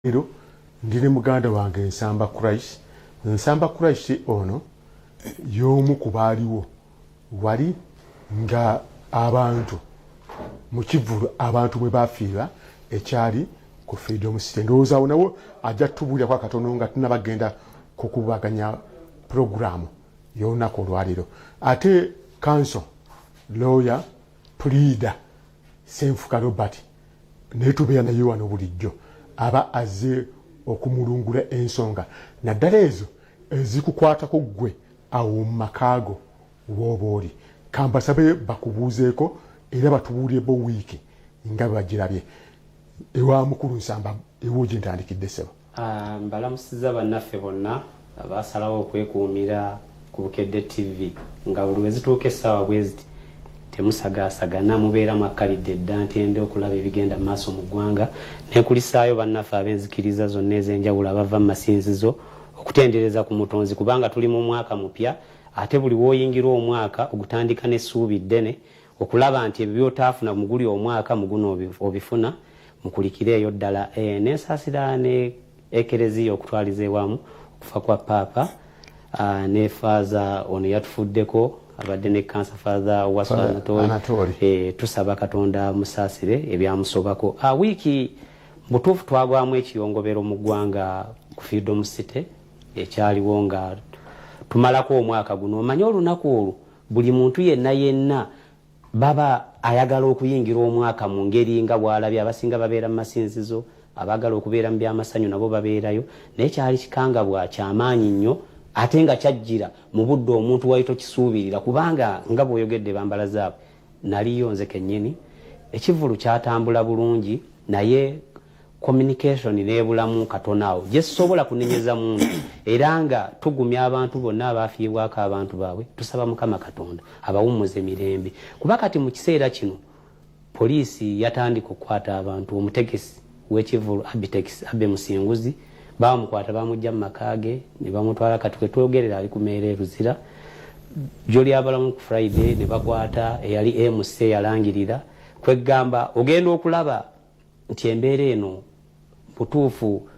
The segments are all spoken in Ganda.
Ero ndine muganda wange nsamba Christ. Nsamba Christ ono y'omu ku baaliwo wali nga abantu mu Kivulu abantu bwe bafiira ekyali ku Freedom City. Ndowooza awo nawo ajja tubulirako akatono nga tunabagenda kukubaganya programu y'olunaku olwaliro. Ate counsel lawyer pleader Senfuka Robert naye tubeera naye wano bulijjo aba azze okumulungula ensonga naddala ezo ezikukwatako ggwe awo mu makaago w'oba oli. Kambasabe bakubuuzeeko era batubuulire bo wiiki nga bagirabye. Ewa mukulu Nsamba ewo gye ntandikidde ssebo. Mbalamusiza bannaffe bonna abaasalawo okwekuumira ku Bukedde TV nga buli we zituuka essaawa bwe ziti temusagaasagana mubeera mwakkalidde dda ntende okulaba ebigenda mu maaso mu ggwanga n'ekulisaayo bannaffe ab'enzikiriza zonna ez'enjawulo abava mu masinzizo okutendereza ku Mutonzi kubanga tuli mu mwaka mupya ate buli w'oyingira omwaka ogutandika n'essuubi ddene okulaba nti ebyo by'otaafuna mu guli omwaka mu guno obifuna mukulikireeyo ddala n'ensaasira ne ekereziya okutwaliza ewamu okufa kwa Paapa ne Faaza ono yatufuddeko abadde ne Cancer Father Waswa Anatoli. Tusaba Katonda musaasire ebyamusobako. Wiiki butuufu twagwamu ekiyongobero mu ggwanga ku Freedom City ekyaliwo nga tumalako omwaka guno. Omanyi olunaku olwo buli muntu yenna baba ayagala okuyingira omwaka mu ngeri nga bw'alabye. Abasinga babeera mu masinzizo, abaagala okubeera mu byamasanyu nabo babeerayo, naye kyali kikangabwa kyamaanyi nnyo ate nga kyajjira mu budde omuntu wali tokisuubirira kubanga nga bw'oyogedde bambala zaabwe naliyo nze kennyini ekivulu kyatambula bulungi naye communication n'ebulamu katono awo gye sisobola kunenyeza muntu era nga tugumya abantu bonna abaafiibwako abantu baabwe tusaba Mukama Katonda abawummuze emirembe kuba kati mu kiseera kino poliisi yatandika okukwata abantu. Omutegesi w'ekivulu Abbe Musinguzi bamukwata bamujja mu makage ne bamutwala kati kwe twogerera ali ku meere Ruzira joli abalamu ku Friday ne bakwata eyali MC yalangirira kwegamba ogenda okulaba nti embeera eno butuufu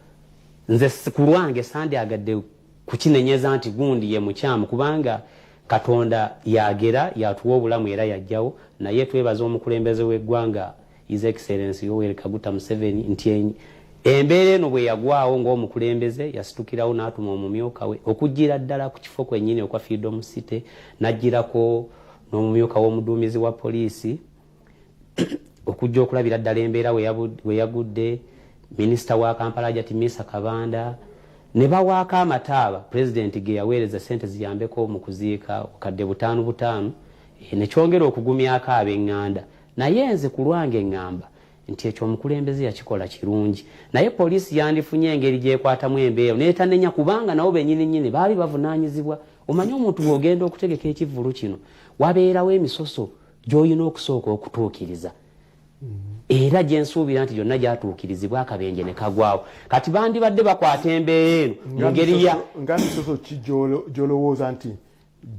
nze ku lwange sandyagadde kukinenyeza nti gundi ye mukyamu kubanga Katonda yagera yatuwa obulamu era yajjawo naye twebaza omukulembeze w'eggwanga His Excellency Yoweri Kaguta Museveni nti embeera eno bwe yagwawo ng'omukulembeze yasitukirawo n'atuma omumyuka we okujjira ddala ku kifo kwennyini okwa Freedom City n'ajjirako n'omumyuka w'omuduumizi wa poliisi okujja okulabira ddala embeera we yagudde. Minisita wa Kampala Jatimisa Kabanda ne bawaako amataaba pulezidenti ge yaweereza ssente ziyambeko mu kuziika obukadde 5 ne kyongera okugumyako ab'eŋŋanda naye nze ku lwange eŋŋamba nti ekyo omukulembeze yakikola kirungi naye poliisi yandifunye engeri gyekwatamu embeera neetanenya kubanga nabo bennyini baali bavunaanyizibwa. Omanyi omuntu bw'ogenda okutegeka ekivulu kino wabeerawo emisoso gy'olina okusooka okutuukiriza era gye nsuubira nti gyonna gyatuukirizibwa akabenje ne kagwawo kati bandibadde bakwata embeera eno mu ngeri ya nga misoso ki gy'olowooza nti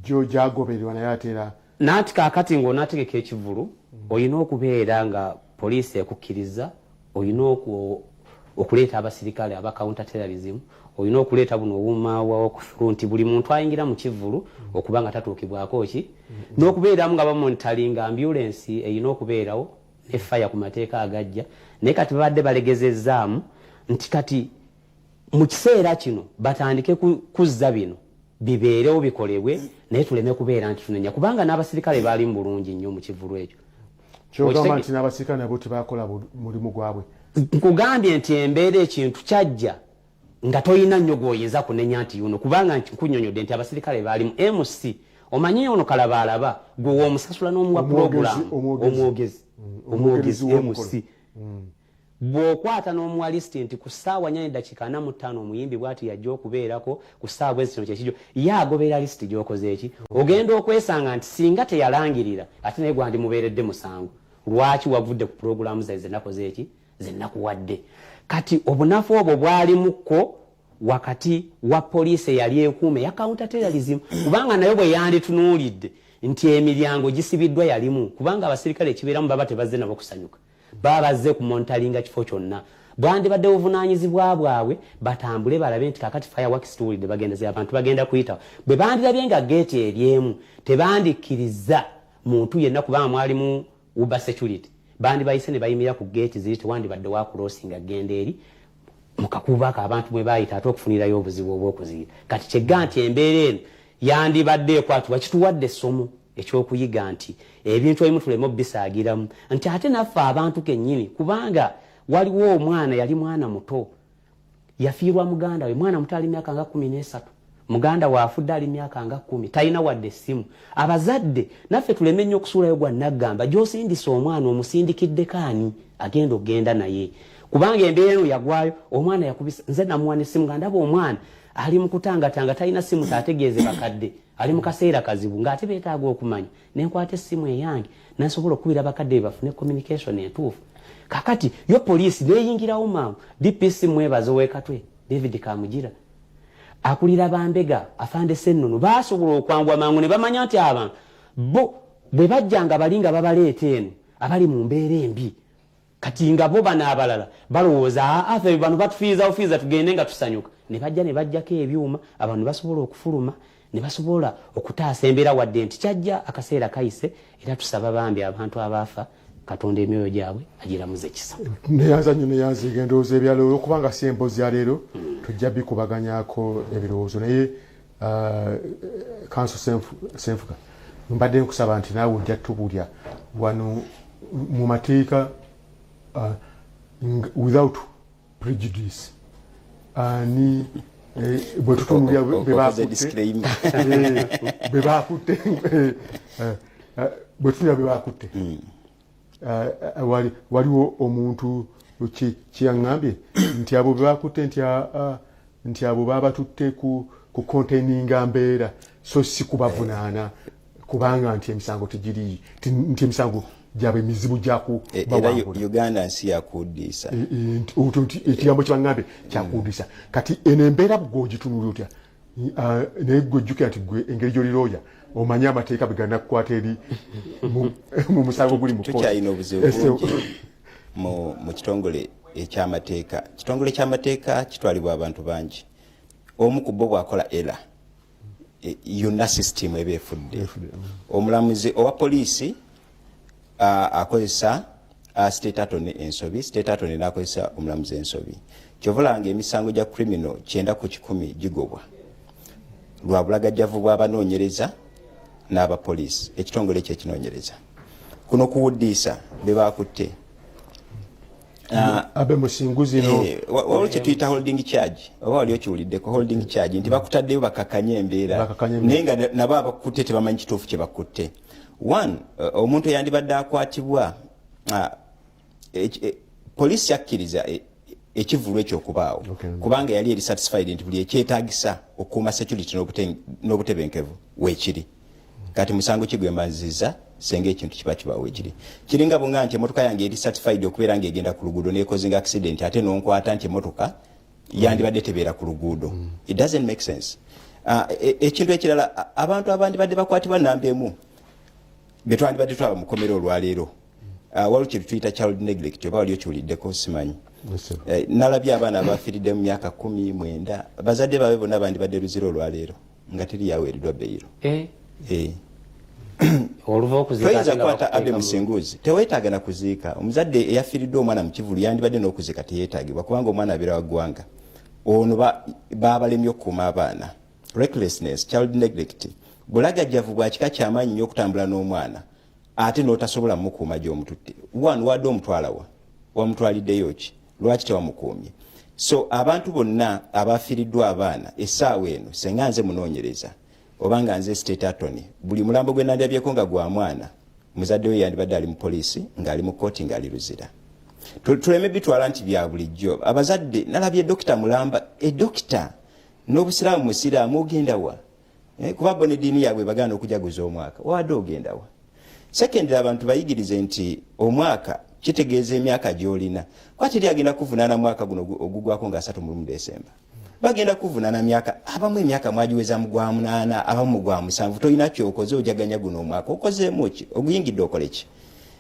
gyo gyagobererwa naye ateera nanti kaakati ng'onaategeka ekivulu olina okubeera nga poliisi ekukkiriza, olina okuleeta abasirikale aba counter terrorism, olina okuleeta buno obuuma bwa nti buli muntu ayingira mu kivulu okuba nga tatuukibwako ki n'okubeeramu nga bamonitalinga ambulance erina okubeerawo ne fire ku mateeka agajja naye kati babadde balegezezzaamu nti kati mu kiseera kino batandike kuzza bino bibeerewo bikolebwe naye tuleme kubeera nti tunenya kubanga n'abasirikale baali mu bulungi nnyo mu kivulu ekyo. Kyogamba nti n'abasirikale nabo tebakola mulimu gwabwe. Nkugambye nti embeera ekintu kyajja nga toyina nnyo gwoyeza kunenya nti yuno kubanga nkunyonyodde nti abasirikale baali mu MC omanyi ono kalabaalaba gwe w'omusasula n'omuwa program omwogezi MC bw'okwata n'omuwa listi nti ku ssaawa 4:45 omuyimbi bw'ati yajja okubeerako ku ssaawa ezino kyekijjo ye agoberera listi gy'okoze eki ogenda okwesanga nti singa teyalangirira ate naye gwandi mubeeredde musango lwaki wavudde ku puroguramu zaize nakoze eki zennakuwadde. Kati obunafu obwo bwalimukko wakati wa poliisi eyali ekuume ya counter terrorism kubanga nayo bwe yanditunuulidde nti emiryango gisibiddwa yalimu kubanga abasirikale ekibeeramu baba tebazze nabo kusanyuka baba bazze ku monitoringa kifo kyonna bwandi badde obuvunaanyizibwa bwabwe batambule balabe nti kakati fireworks tuwulidde bagendeze abantu bagenda kuyitawo bwe bandirabye nga geeti eryemu tebandikkiriza muntu yenna kubanga mwalimu uber security bandi bayise ne bayimira ku geeti ziri tewandibadde wakulosinga genda eri mukakubaako abantu mwe bayita ate okufunirayo obuzibu obw'okuziira kati kyegga nti embeera eno yandibadde ekwatibwa kituwadde essomo ekyokuyiga nti ebintu ebimu tuleme obisaagiramu nti ate naffe abantu kennyini kubanga waliwo omwana yali mwana muto yafiirwa muganda we mwana muto ali myaka nga 13 muganda waafudde ali myaka nga 10 talina wadde essimu abazadde naffe tuleme nnyo okusuulayo gwa naggamba gy'osindisa omwana omusindikidde kaani agenda okgenda naye kubanga embeera eno yagwayo omwana yakubisa nze namuwa n'essimu nga ndaba omwana ali mu kutangatanga talina simu taategeeze bakadde ali mu kaseera kazibu ng'ate beetaaga okumanya nenkwata essimu eyange nasobola okubira bakadde bafune communication entuufu kakati yo poliisi neeyingirawo mangu DPC mwebaze w'ekatwe David Kamugira akulira bambega afande Ssennono baasobola okwangwa mangu ne bamanya nti abantu bo bwe bajjanga balinga babaleeta eno abali mu mbeera embi kati nga bo bana abalala balowooza afe bano batufiiza tugende nga tusanyuka ne bajja ne bajjako ebyuma abantu ne basobola okufuluma ne basobola okutaasa embeera wadde nti kyajja akaseera kayise era tusaba bambi abantu abaafa Katonda emyoyo gyabwe agiramuze kisa neyanza nnyo neyanziga endowooza ebyalo okubanga si emboozi ya leero tujja bikubaganyako ebirowoozo naye kanso senfuka mbadde nkusaba nti naawe ojja tubulya wano mu mateeka without prejudice ni bwe tutunulya bebakutte waliwo omuntu kyeyaŋŋambye nti abo bebakutte nti abo babatutte ku containinga mbeera so si kubavunaana kubanga nti emisango tegiri nti emisango gyabwe mizibu gyakubawangula Uganda nsi yakuddisa ekigambo kyebaŋŋambye kyakuddisa kati eno embeera bw'ogitunulira otya naye gwe ojjukira nti gwe engeri gy'olirooya omanye amateeka begana kukwata eri mu musango guli tukyalina obuzibu bungi mu kitongole ekyamateeka kitongole ky'amateeka kitwalibwa abantu bangi omu ku bo bw'akola era yonna sisitimu eba efudde omulamuzi owa poliisi akozesa state attorney ensobi state attorney n'akozesa omulamuzi ensobi kyovulanga emisango gya criminal 9/10 gigobwa lwa bulagajjavu bw'abanoonyereza n'abapoliisi ekitongole ekyo ekinoonyereza kuno kuwuddiisa be baakutte abe musinguzi no waliwo kye tuyita holding charge oba wali okiwuliddeko holding charge nti bakutaddeyo bakakanye embeera naye nga nabo abakutte tebamanyi kituufu kye bakutte one omuntu eyandibadde akwatibwa poliisi yakkiriza ekivulu ekyo okubaawo kubanga yali eri satisfied nti buli ekyetaagisa okukuuma security n'obutebenkevu weekiri kati musango kigwemazizza senga ekintu kiba kibaawo ekiri kiringa bunga nti emotoka yange eri certified okubeera ng'egenda ku luguudo n'ekozinga accident ate n'onkwata nti emotoka yandibadde tebeera ku luguudo it doesn't make sense ekintu ekirala abantu abandi badde bakwatibwa namba emu betwandibadde twaba mukomero olwaleero waliwo kye tuyita child neglect oba wali okiwuliddeko simanyi nalabye abaana abafiiridde mu myaka 19 bazadde baabwe bonna bandibadde luziro olwaleero nga teri yaweereddwa beyiro toyinza kwata abe musinguzi teweetaaga na kuziika omuzadde eyafiiridde omwana mu kivulu yandibadde n'okuziika teyeetaagibwa kubanga omwana abeera wa ggwanga ono baabalemye okukuuma abaana recklessness child neglect bulagajjavu bwa kika kyamaanyi nnyo okutambula n'omwana ate n'otasobola mukuuma gy'omututte wanu wadde omutwalawa wamutwaliddeyo ki lwaki tewamukuumye so abantu bonna abafiiriddwa abaana essaawa eno senga nze munoonyereza obanga nze state attorney buli mulambo gwe nandyabyeko nga gwa mwana muzadde we yandibadde ali mu poliisi ng'ali mu kooti ng'ali luzira tuleme bitwala nti bya bulijjo abazadde nalabye dokita mulamba edokita n'obusiraamu musiraamu ogendawa kuba bo n'eddiini yaabwe bagaana okujaguza omwaka wadde ogendawa secondly abantu bayigirize nti omwaka kitegeeza emyaka gy'olina kwateri agenda kuvunaana mwaka guno ogugwako nga 3 Desemba bagenda kuvunaana myaka abamu emyaka mwagiweza mu gwa 8 abamu mu gwa 7 toyina kyokoze ojaganya guno omwaka okozeemu ki oguyingidde okole ki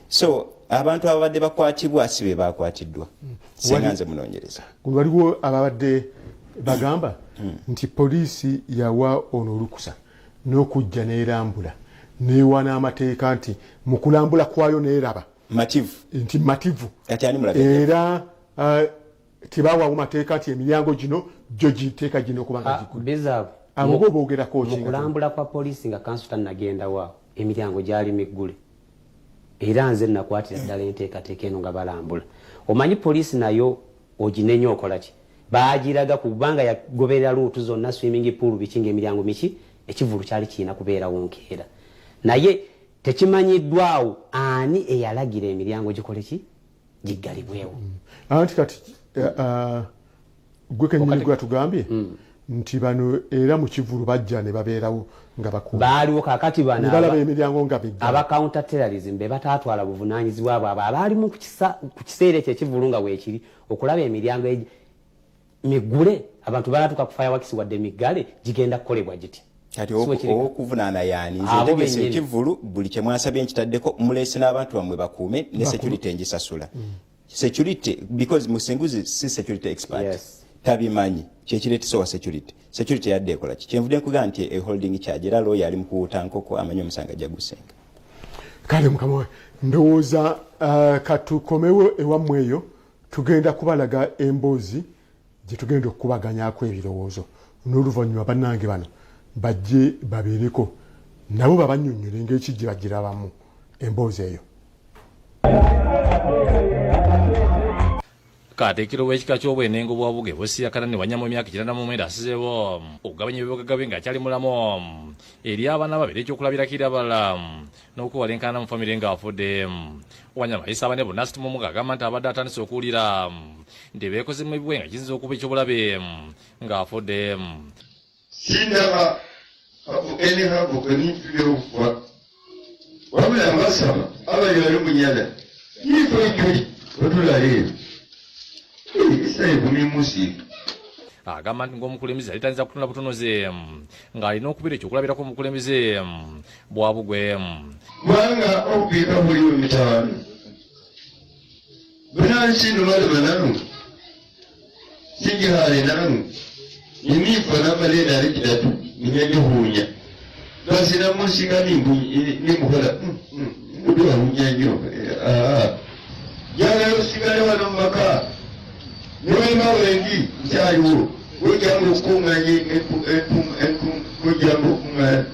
so abantu ababadde bakwatibwa si be bakwatiddwa singa nze munoonyereza waliwo ababadde bagamba nti poliisi yawa ono olukusa n'okujja n'erambula neewa n'amateeka nti mu kulambula kwayo n'eraba nti mativu era tebawaawo mateeka nti emiryango gino gyo giteeka gino okubanga gikula abo boogerako mu kulambula kwa poliisi nga kansu tannagenda waawo emiryango gyali miggule era nze nakwatira ddala enteekateeka eno nga balambula omanyi poliisi nayo oginenya okola ki baagiraga kubanga yagoberera luutu zonna swimming pool biki ng'emiryango miki ekivulu kyali kirina kubeerawo nkeera naye tekimanyiddwawo ani eyalagira emiryango gikole ki giggalibwewo anti kati gwe kenyini gwe atugambye nti bano era mu kivulu bajja ne babeerawo nga bakuuma baaliwo kakati bano balaba emiryango nga biggala aba counter terrorism be bataatwala buvunaanyizibwa bwabwe abaalimu ku kiseera ekyo ekivulu nga weekiri okulaba emiryango miggule abantu balatuka ku fireworks wadde miggale gigenda kukolebwa giti kati okuvunaana yaani nze ntegese ekivulu buli kye mwasabye nkitaddeko muleese n'abantu bamwe bakuume ne security engisasula security because musenguzi si security expert tabimanyi kyekireetesa wa security yadde ekola ki kyenvudde nkugaa nti holding charge era lawyer ali mu kuwuuta nkoko amanyi omusanga jagusenga kale mukama we ndowooza katukomewo ewammwe eyo tugenda kubalaga emboozi gye tugenda okukubaganyako ebirowoozo n'oluvannyuma bannange bano bajje babeereko nabo babannyonnyole ng'eki gye bagirabamu emboozi eyo Katekiro w'ekika ky'obwenengo bwa buge bwesiyakana ne wanyama emyaka 94 asizeewo okugabanya ebibuga bye ng'akyali mulamu eri abaana babiri ekyokulabirako abala n'okuwalenkana mu famire ng'afudde wanyama yisaba ne bonna situmu muga agamba nti abadde atandise okuwulira nti beekoze mu ebibwe nga kiyinza okuba ekyobulabe ng'afudde sindaba enehabo kwenitubyokwa wabula mbasaba abali bali munyala nifo ejuli otulaleero agamba nti ng'omukulembeze alitandisa kutunula butunuzi ng'alina okubeera ekyokulabirako omukulembeze bwa bugwe kubanga okubiika buli mitaano bunansindumalema nanu sigihaale nanu niniifa namaleera ali kidatu ninyagihuunya nasina munsiga nimukola mudiwahuunya nnyo jagala osigale wano mu maka niwema wengi nkyaliwo ojjanga okukunganye ojjanga okukunganya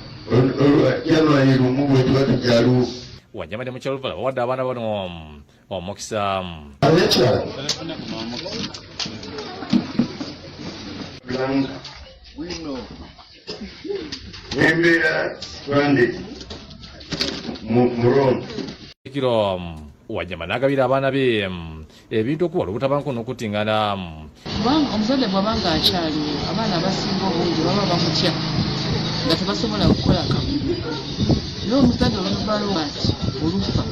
januari lumu bwe tuba tukyaliwo wanyama ne mukyalo luvala bawadde abaana bano omukisa abekyala nembeera twande murondo kiro wanyama n'agabira abaana be ebintu okuwala obutabanku n'okutingana kubanga omuzadde bw'abanga akyaliwo abaana abasinga obungi baba bamutya nga tebasobola kukola kamu naye omuzadde oluvaalo ati olufa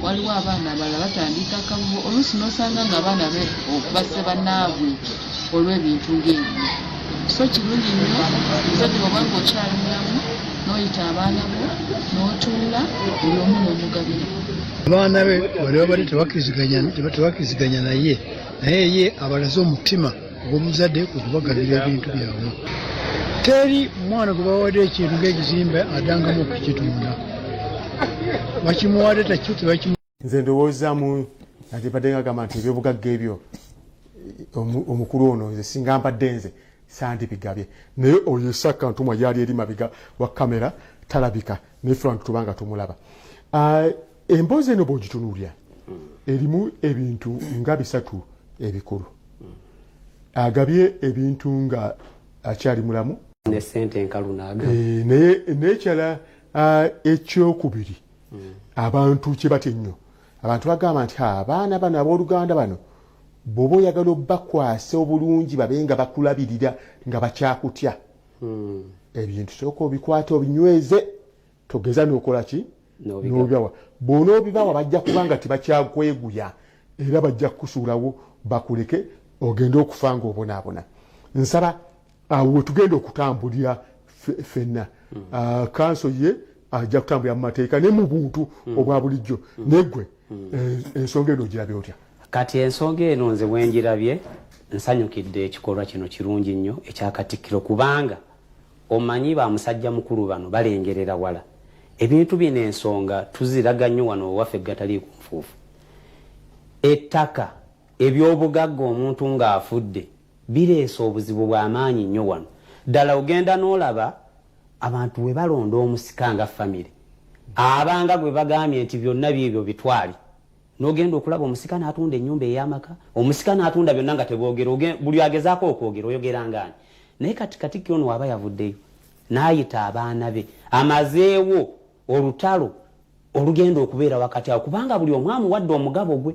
waliwo abaana abalala batandika kamu oluusi n'osanga ng'abaana be basse bannaabwe olw'ebintu ng'ebyo so kirungi nnyo omuzadde bw'abanga okyali mulamu n'oyita abaana bo n'otuula buli omu n'omugabira abaana be bali babadde tebakkiriziganya naye ye abalaze omutima ogw'omuzadde okubagabira ebintu byabwe teri mwana gwe bawadde ekintu ng'ekizimbe adangamu okukitunda bakimuwadde takimu nze ndowoozaamu nti badde ngagamba nti ebyobugagga ebyo omukulu ono nze singa mbadde nze sandibigabye naye oyo esakka ntumwa yali eri mabiga wa kamera talabika naye ffe tubanga tumulaba emboozi eno bw'ogitunuulya erimu ebintu nga 3 ebikulu agabye ebintu nga akyali mulamu ne sente enkalu naaga naye nekyala ekyokubiri abantu kye batya ennyo abantu bagamba nti abaana bano abooluganda bano bw'oba oyagala obbakwasa obulungi babe nga bakulabirira nga bakyakutya ebintu sooka obikwate obinyweze togeza n'okola ki n'obibawa bw'onoobibawa bajja kubanga tebakyakweguya era bajja kukusuulawo bakuleke ogende okufa ng'obonaabona nsaba awo wetugenda okutambulira ffenna kanso ye ajja kutambulira mu mateeka ne mu buntu obwa bulijjo neggwe ensonga eno ogirabye otya? Kati ensonga eno nze bwenjirabye nsanyukidde ekikolwa kino kirungi nnyo ekyakatikkiro kubanga omanyi ba musajja mukulu bano balengerera wala ebintu bino ensonga tuziraga nnyo wano waffe gatali ku nfuufu. Ettaka ebyobugagga omuntu ng'afudde bireesa obuzibu bw'amaanyi nnyo wano. Ddala ogenda n'olaba abantu we balonda omusika nga famire abanga gwe bagambye nti byonna byebyo bitwali n'ogenda okulaba omusika n'atunda ennyumba ey'amaka, omusika n'atunda byonna nga teboogera, buli agezaako okwogera oyogera ngaani. Naye kati kyono waba yavuddeyo n'ayita abaana be amazeewo olutalo olugenda okubeera wakati awo kubanga buli omwamu wadde omugabo gwe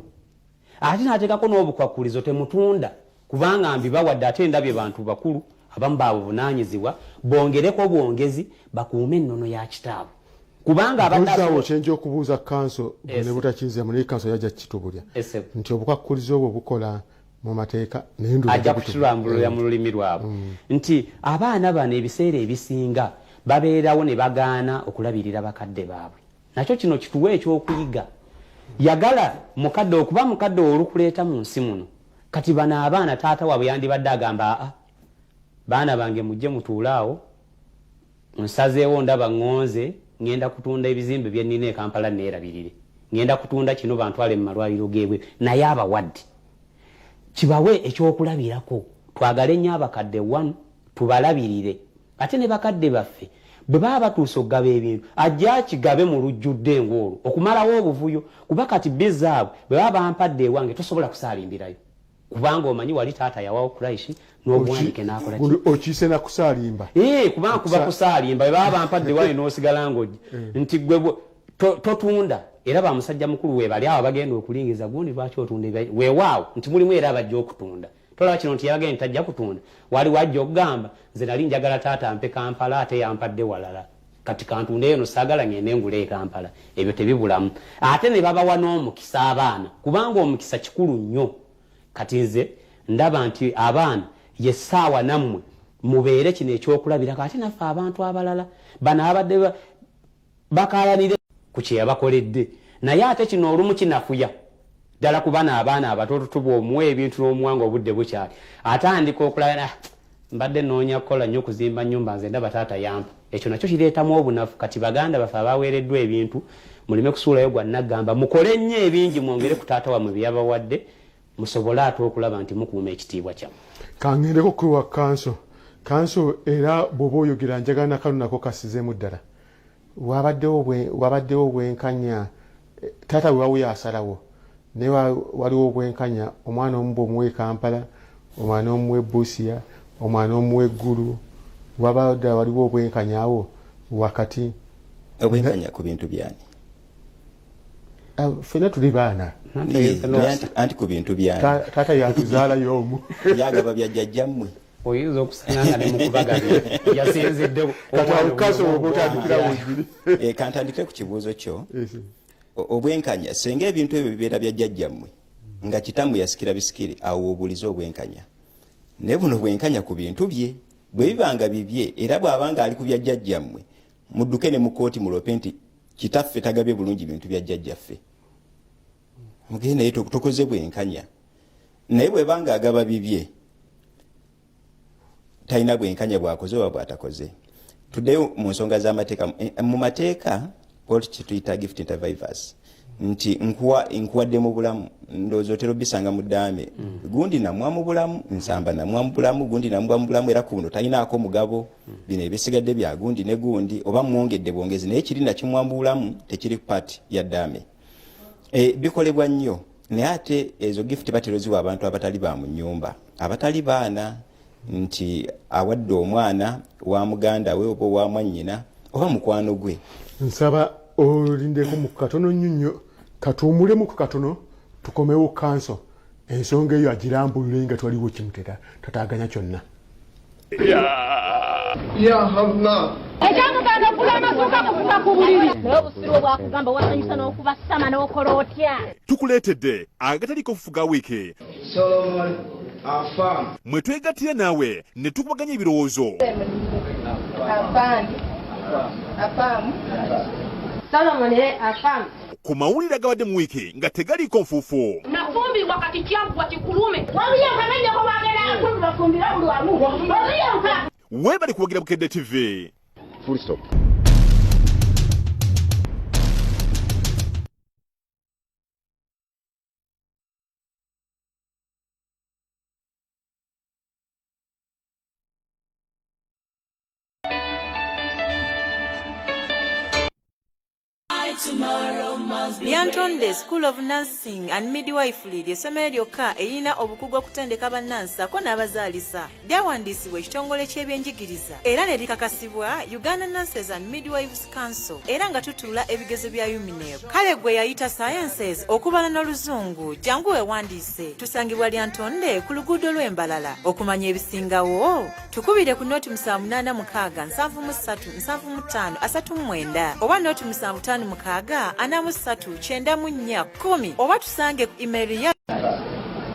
ate n'ateekako n'obukwakkulizo temutunda kubanga mbibawadde ate ndabye bantu bakulu abamu babuvunaanyizibwa bongereko bwongezi bakuume ennono ya kitaabwe kubanga abaddeawo kyenja okubuuza kanso ne butakirizemu naye kanso yajja kitubulya nti obukwakkulizo obwo bukola mu mateeka naye ajja kukitulambulira mu lulimi lwabwe nti abaana bano ebiseera ebisinga babeerawo ne bagaana okulabirira bakadde baabwe. Nakyo kino kituwa ekyokuyiga. Yagala mukadde okuba mukadde olukuleeta mu nsi muno kati bano abaana taata waabwe yandibadde agamba baana bange mujje mutuulaawo nsazeewo ndaba ŋŋonze ngenda kutunda ebizimbe bye nnina e Kampala neerabirire, ngenda kutunda kino bantwale mu malwaliro geebwe, naye abawadde kibawe ekyokulabirako. Twagale nnyo abakadde wano tubalabirire ate ne bakadde baffe bwe baba batuuse okugaba ebintu ajja kigabe mu lujjudde ng'olwo okumalawo obuvuyo kuba kati bizaabwe bwe baba bampadde ewange tosobola kusaalimbirayo kubanga omanyi wali taata yawawo Christ n'obuwanike n'akola okiise na kusaalimba kubanga kuba kusaalimba bwe baba bampadde ewange n'osigala ng'ojja nti gwe totunda era bamusajja mukulu we bali awo bagenda okulingiza gundi lwaki otunda weewaawo nti mulimu era abajja okutunda. Tolaba kino nti yabagenda tajja kutunda wali wajja okugamba nze nali njagala taata ampe Kampala ate yampadde walala kati kantunda eno saagala ngende ngule e Kampala. Ebyo tebibulamu ate ne babawa n'omukisa abaana kubanga omukisa kikulu nnyo. Kati nze ndaba nti abaana yessaawa nammwe mubeere kino ekyokulabirako ate naffe abantu abalala bano abadde bakaalanire ku kye yabakoledde naye ate kino olumu kinafuya ddala kubana abaana abato tuba omuwa ebintu n'omuwanga obudde bukyali atandika okulaba mbadde noonya kukola nnyo okuzimba nnyumba nze ndaba taata yampa. Ekyo nakyo kireetamu obunafu. Kati baganda baffe abaweereddwa ebintu muleme kusuulayo gwa naggamba mukole nnyo ebingi mwongere ku taata wammwe bye yabawadde musobole ate okulaba nti mukuuma ekitiibwa kyammwe. Kangendeko kuwa kanso era bw'oba oyogera njagala nakano nako kasizeemu ddala wabaddewo obwenkanya taata bwe wawe asalawo naye waliwo obwenkanya omwana omu bw'omuwa e Kampala omwana omuwa Busia omwana omuwa Eggulu waliwo obwenkanyawo wakati obwenkanya ku bintu byani ffenna tuli baana anti ku bintu byani taata yatuzaalayo omu yagaba bya jjajjammwe oyinza okusanga ne mukubaganya yasinzidde kantandike ku kibuuzo kyo obwenkanya senga ebintu ebyo bibeera bya jjajjammwe nga kitammwe yasikira bisikiri awo obuuliza obwenkanya naye buno bwenkanya ku bintu bye bwe bibanga bibye era bw'abanga ali ku bya jjajjammwe mudduke ne mu kooti mulope nti kitaffe tagabye bulungi bintu bya jjajjaffe mugende naye tokoze bwenkanya naye bwebanga agaba bibye talina bwenkanya bwakoze oba bwatakoze. Tuddeyo mu nsonga z'amateeka mu mateeka poli kituyita gift intervivors nti nkuwadde mu bulamu ndowooza otera obisanga mu ddaame gundi namwa mu bulamu nsamba namwa mu bulamu gundi namwa mu bulamu era kuno talinaako mugabo bino ebisigadde bya gundi ne gundi oba mwongedde bwongezi naye kiri nakimwa mu bulamu tekiri paati ya ddaame. Bikolebwa nnyo naye ate ezo gift bateroziwa abantu abatali ba mu nnyumba abatali baana nti awadde omwana wa muganda we oba wa mwannyina oba mukwano gwe. Nsaba olindeko mu katono nnyo katuumulemu ku katono tukomewo kanso ensonga eyo agirambulire nga twaliwo kimutera tataaganya kyonna. ekyamuganda okula amasuka mukuba ku buliri naye obusiro bwakugamba wasanyusa n'okubasama n'okola otya. Tukuleetedde agatali kofuga wiiki mwe twegattira naawe ne tukubaganya ebirowoozo. ku mawulire agabadde mu wiiki nga tegaliiko nfuufu. nafumbirwa kati kyaggwa kikulume waliyenka nanyako bagera bafumbira buli wamu waliyenka weebali kuwagira Bukedde TV. Full stop. Lyantonde School of Nursing and Midwifery ly'essomero lyokka erina obukugu okutendeka bannansi sako n'abazaalisa. Lyawandiisibwa ekitongole ky'ebyenjigiriza era ne likakasibwa Uganda Nurses and Midwives Council era nga tutuula ebigezo bya UMINEP. Kale gwe yayita Sciences okubala n'Oluzungu jangu weewandiise. Tusangibwa Lyantonde ku luguudo lw'Embalala. Okumanya ebisingawo tukubire ku noti 786 73 75 39 oba noti 756 43 9 oba tusange ku email ya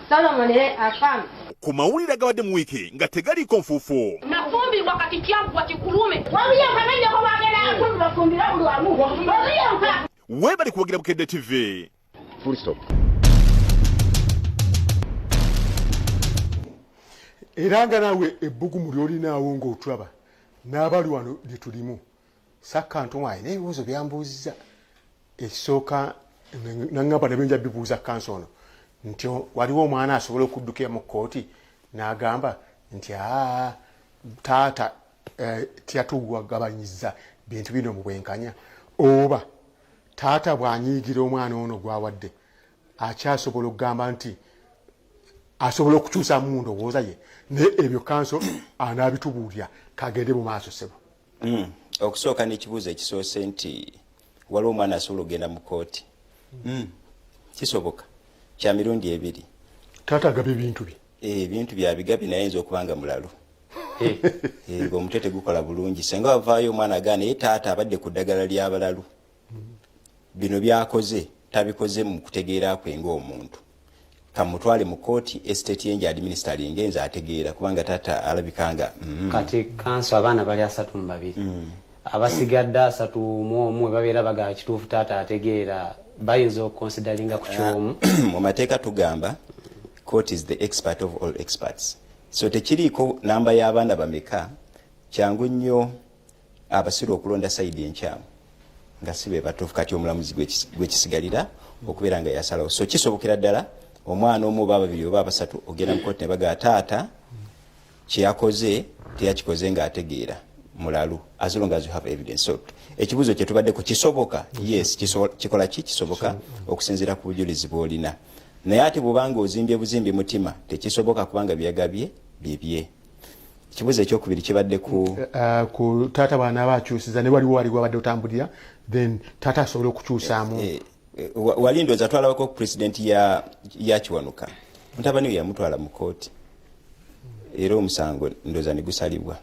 Solomon afam ku mawulire agabadde mu wiiki nga tegaliiko nfuufu. nafumbirwa kati kyaggwa kikulume waliyenka nanyako bagera bafumbira buli wamu waliyenka weebali kuwagira Bukedde TV. Full stop. Era nga naawe ebbugumu ly'olinaawo ng'otulaba n'abali wano lye tulimu sakka ntowaye n'ebibuuzo byambuuziza ekisooka naŋŋamba nabenja bibuuza kanso ono nti waliwo omwana asobola okuddukira mu kkooti n'agamba nti taata tiyatuwagabanyiza bintu bino mu bwenkanya oba taata bw'anyiigira omwana ono gw'awadde akyasobola okugamba nti asobola okukyusamu mu ndowooza ye naye ebyo kanso anaabitubuulya kagende mu maaso ssebo. Okusooka n'ekibuuzo ekisoose nti waliwo omwana asobola okugenda mu kkooti. Kisoboka kya mirundi ebiri. Taata agaba ebintu bye. Ebintu byabigabi naye ayinza okubanga mulalu. Ng'omutwe tegukola bulungi senga wavaayo omwana agaana naye taata abadde ku ddagala ly'abalalu. Bino byakoze tabikoze mu kutegeera kwe ng'omuntu. Kamutwale mu kkooti estate yenje administering enza ategeera kubanga taata alabikanga. Kati kanso abaana bali 32. Abasigadde 31 babeera bagala kituufu taata ategeera bayinza okuconsideringa ku kyomu. Mu mateeka tugamba court is the expert of all experts. So tekiriiko namba y'abaana bameka kyangu nnyo abasira okulonda sayidi enkyamu nga si be batuufu kati omulamuzi gwekisigalira okubeera nga yasalawo. So kisobokera ddala omwana omu oba babiri oba basatu ogenda mu kkooti ne bagaa taata kyeyakoze teyakikoze ng'ategeera mulalu as long as you have evidence. So ekibuuzo kye tubadde ku kisoboka yes kikola ki kisoboka okusinziira ku bujulizi bw'olina naye ate bw'obanga ozimbye buzimbi mutima tekisoboka kubanga byagabye bibye. Ekibuuzo ekyokubiri kibadde ku taata bw'anaaba akyusiza ne waliwo wabadde otambulira then taata asobola okukyusaamu. Wali ndowooza twalabako ku president ya Kiwanuka mutabani we yamutwala mu kkooti era omusango ndowooza ne gusalibwa.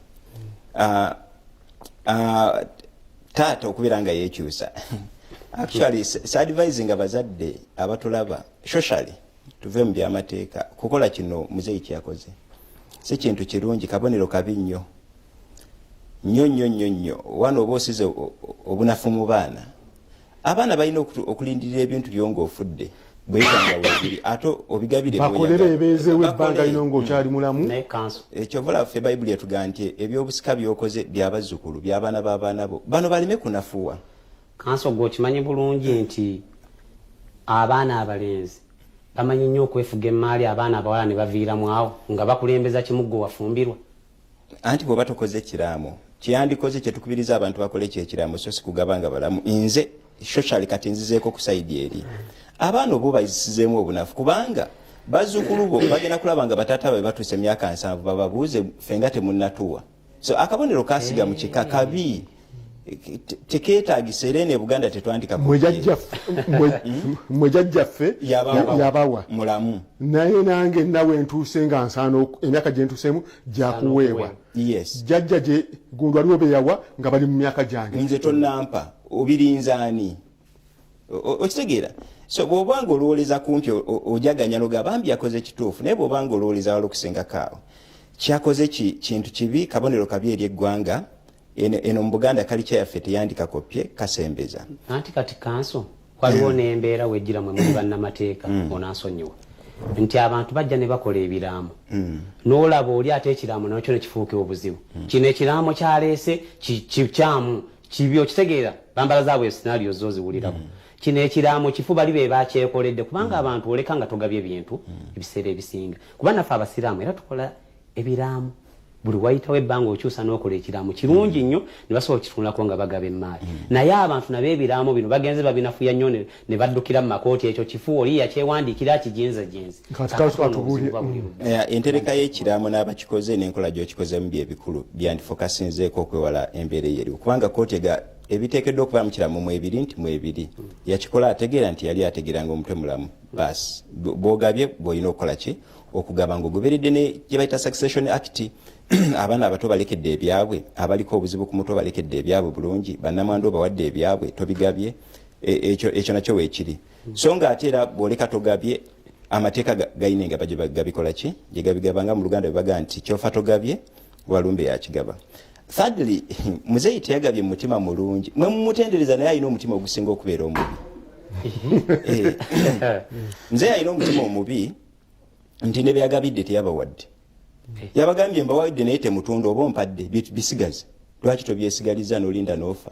Taata okubeera nga yeekyusa actually advising abazadde abatulaba socially tuve mu byamateeka kukola kino muzeeyi kyakoze si kintu kirungi kabonero kabi nnyo nnyo wano oba osize obunafu mu baana abaana balina okulindirira ebintu byonga ofudde bwetanga webiri ate obigabire bakolere ebeezewo ebbanga lino ng'okyali mulamu. Ekyovola ffe bayibuli etugamba nti ebyobusika byokoze byabazzukulu by'abaana b'abaana bo bano baleme kunafuwa. Kanso gw'okimanyi bulungi nti abaana abalenzi bamanyi nnyo okwefuga emaali abaana abawala ne baviiramu awo nga bakulembeza kimuggo wafumbirwa. Anti bw'oba tokoze ekiraamo kyeyandikoze kye tukubiriza abantu bakole kyekiraamo so si kugabanga balamu nze socially kati nzizeeko ku sayidi eri abaana obo bayisizeemu obunafu kubanga bazzukulu bo bagenda kulaba nga bataata babe batuuse emyaka 7 bababuuze ffe nga temunnatuwa. So akabonero kasiga mu kika kabi tekeetaagisa era ene Buganda tetwandika mwe jjajjaffe yabawa mulamu naye nange nawe ntuuse nga nsaana emyaka gye ntuuseemu gyakuweebwa. Jjajja gye gundi waliwo be yawa nga bali mu myaka gyange nze tonnampa obirinzaani okitegeera. So bw'obanga olowoleza kumpi ojaganya n'ogamba yakoze kituufu naye bw'obanga olowoleza wala okusengako awo kyakoze kintu kibi kabonero kabi eri eggwanga eno mu Buganda kali kyaffe teyandika kopye kasembeza. Anti kati kanso waliwo n'embeera wejjira mwe muli bannamateeka onansonyiwa nti abantu bajja ne bakola ebiraamo n'olaba oli ate ekiraamo nakyo ne kifuuka obuzibu kino ekiraamo kyaleese kikyamu kibi okitegeera bambala zaabwe scenario zo ziwulirako kino ekiraamo kifu bali be bakyekoledde kubanga abantu oleka nga togabye ebintu ebiseera ebisinga kuba naffe abasiraamu era tukola ebiraamo buli wayitawo ebbanga okyusa n'okola ekiraamo kirungi nnyo ne basobola kitunulako nga bagaba emmaali naye abantu nabo ebiraamo bino bagenze babinafuya nnyo ne baddukira mu makooti ekyo kifu oli yakyewandiikira kigenzagenzi entereka y'ekiraamo n'abakikoze n'enkola gy'okikoze mu byebikulu byandifokasinzeeko okwewala embeera eyeriwo kubanga kooti ebiteekeddwa okuba mu kiraamo mwebiri nti mwebiri yakikola ategeera nti yali ategeera nga omutwe mulamu baasi bw'ogabye bw'olina okukola ki okugaba ng'ogoberedde ne gye bayita succession act abaana abato balekedde ebyabwe abaliko obuzibu ku mutwe balekedde ebyabwe bulungi bannamwandu bawadde ebyabwe tobigabye ekyo nakyo weekiri so ng'ate era bw'oleka togabye amateeka gayina engaba gye gabikola ki gye gabigabanga mu luganda bwe baga nti kyofa togabye walumbe yakigaba thirdly muzeeyi teyagabye mu mutima mulungi mwe mumutendereza naye alina omutima ogusinga okubeera omubi muzeeyi alina omutima omubi nti ne byagabidde teyabawadde yabagambye mbawadde naye temutunda oba ompadde bisigaze lwaki tobyesigaliza n'olinda n'ofa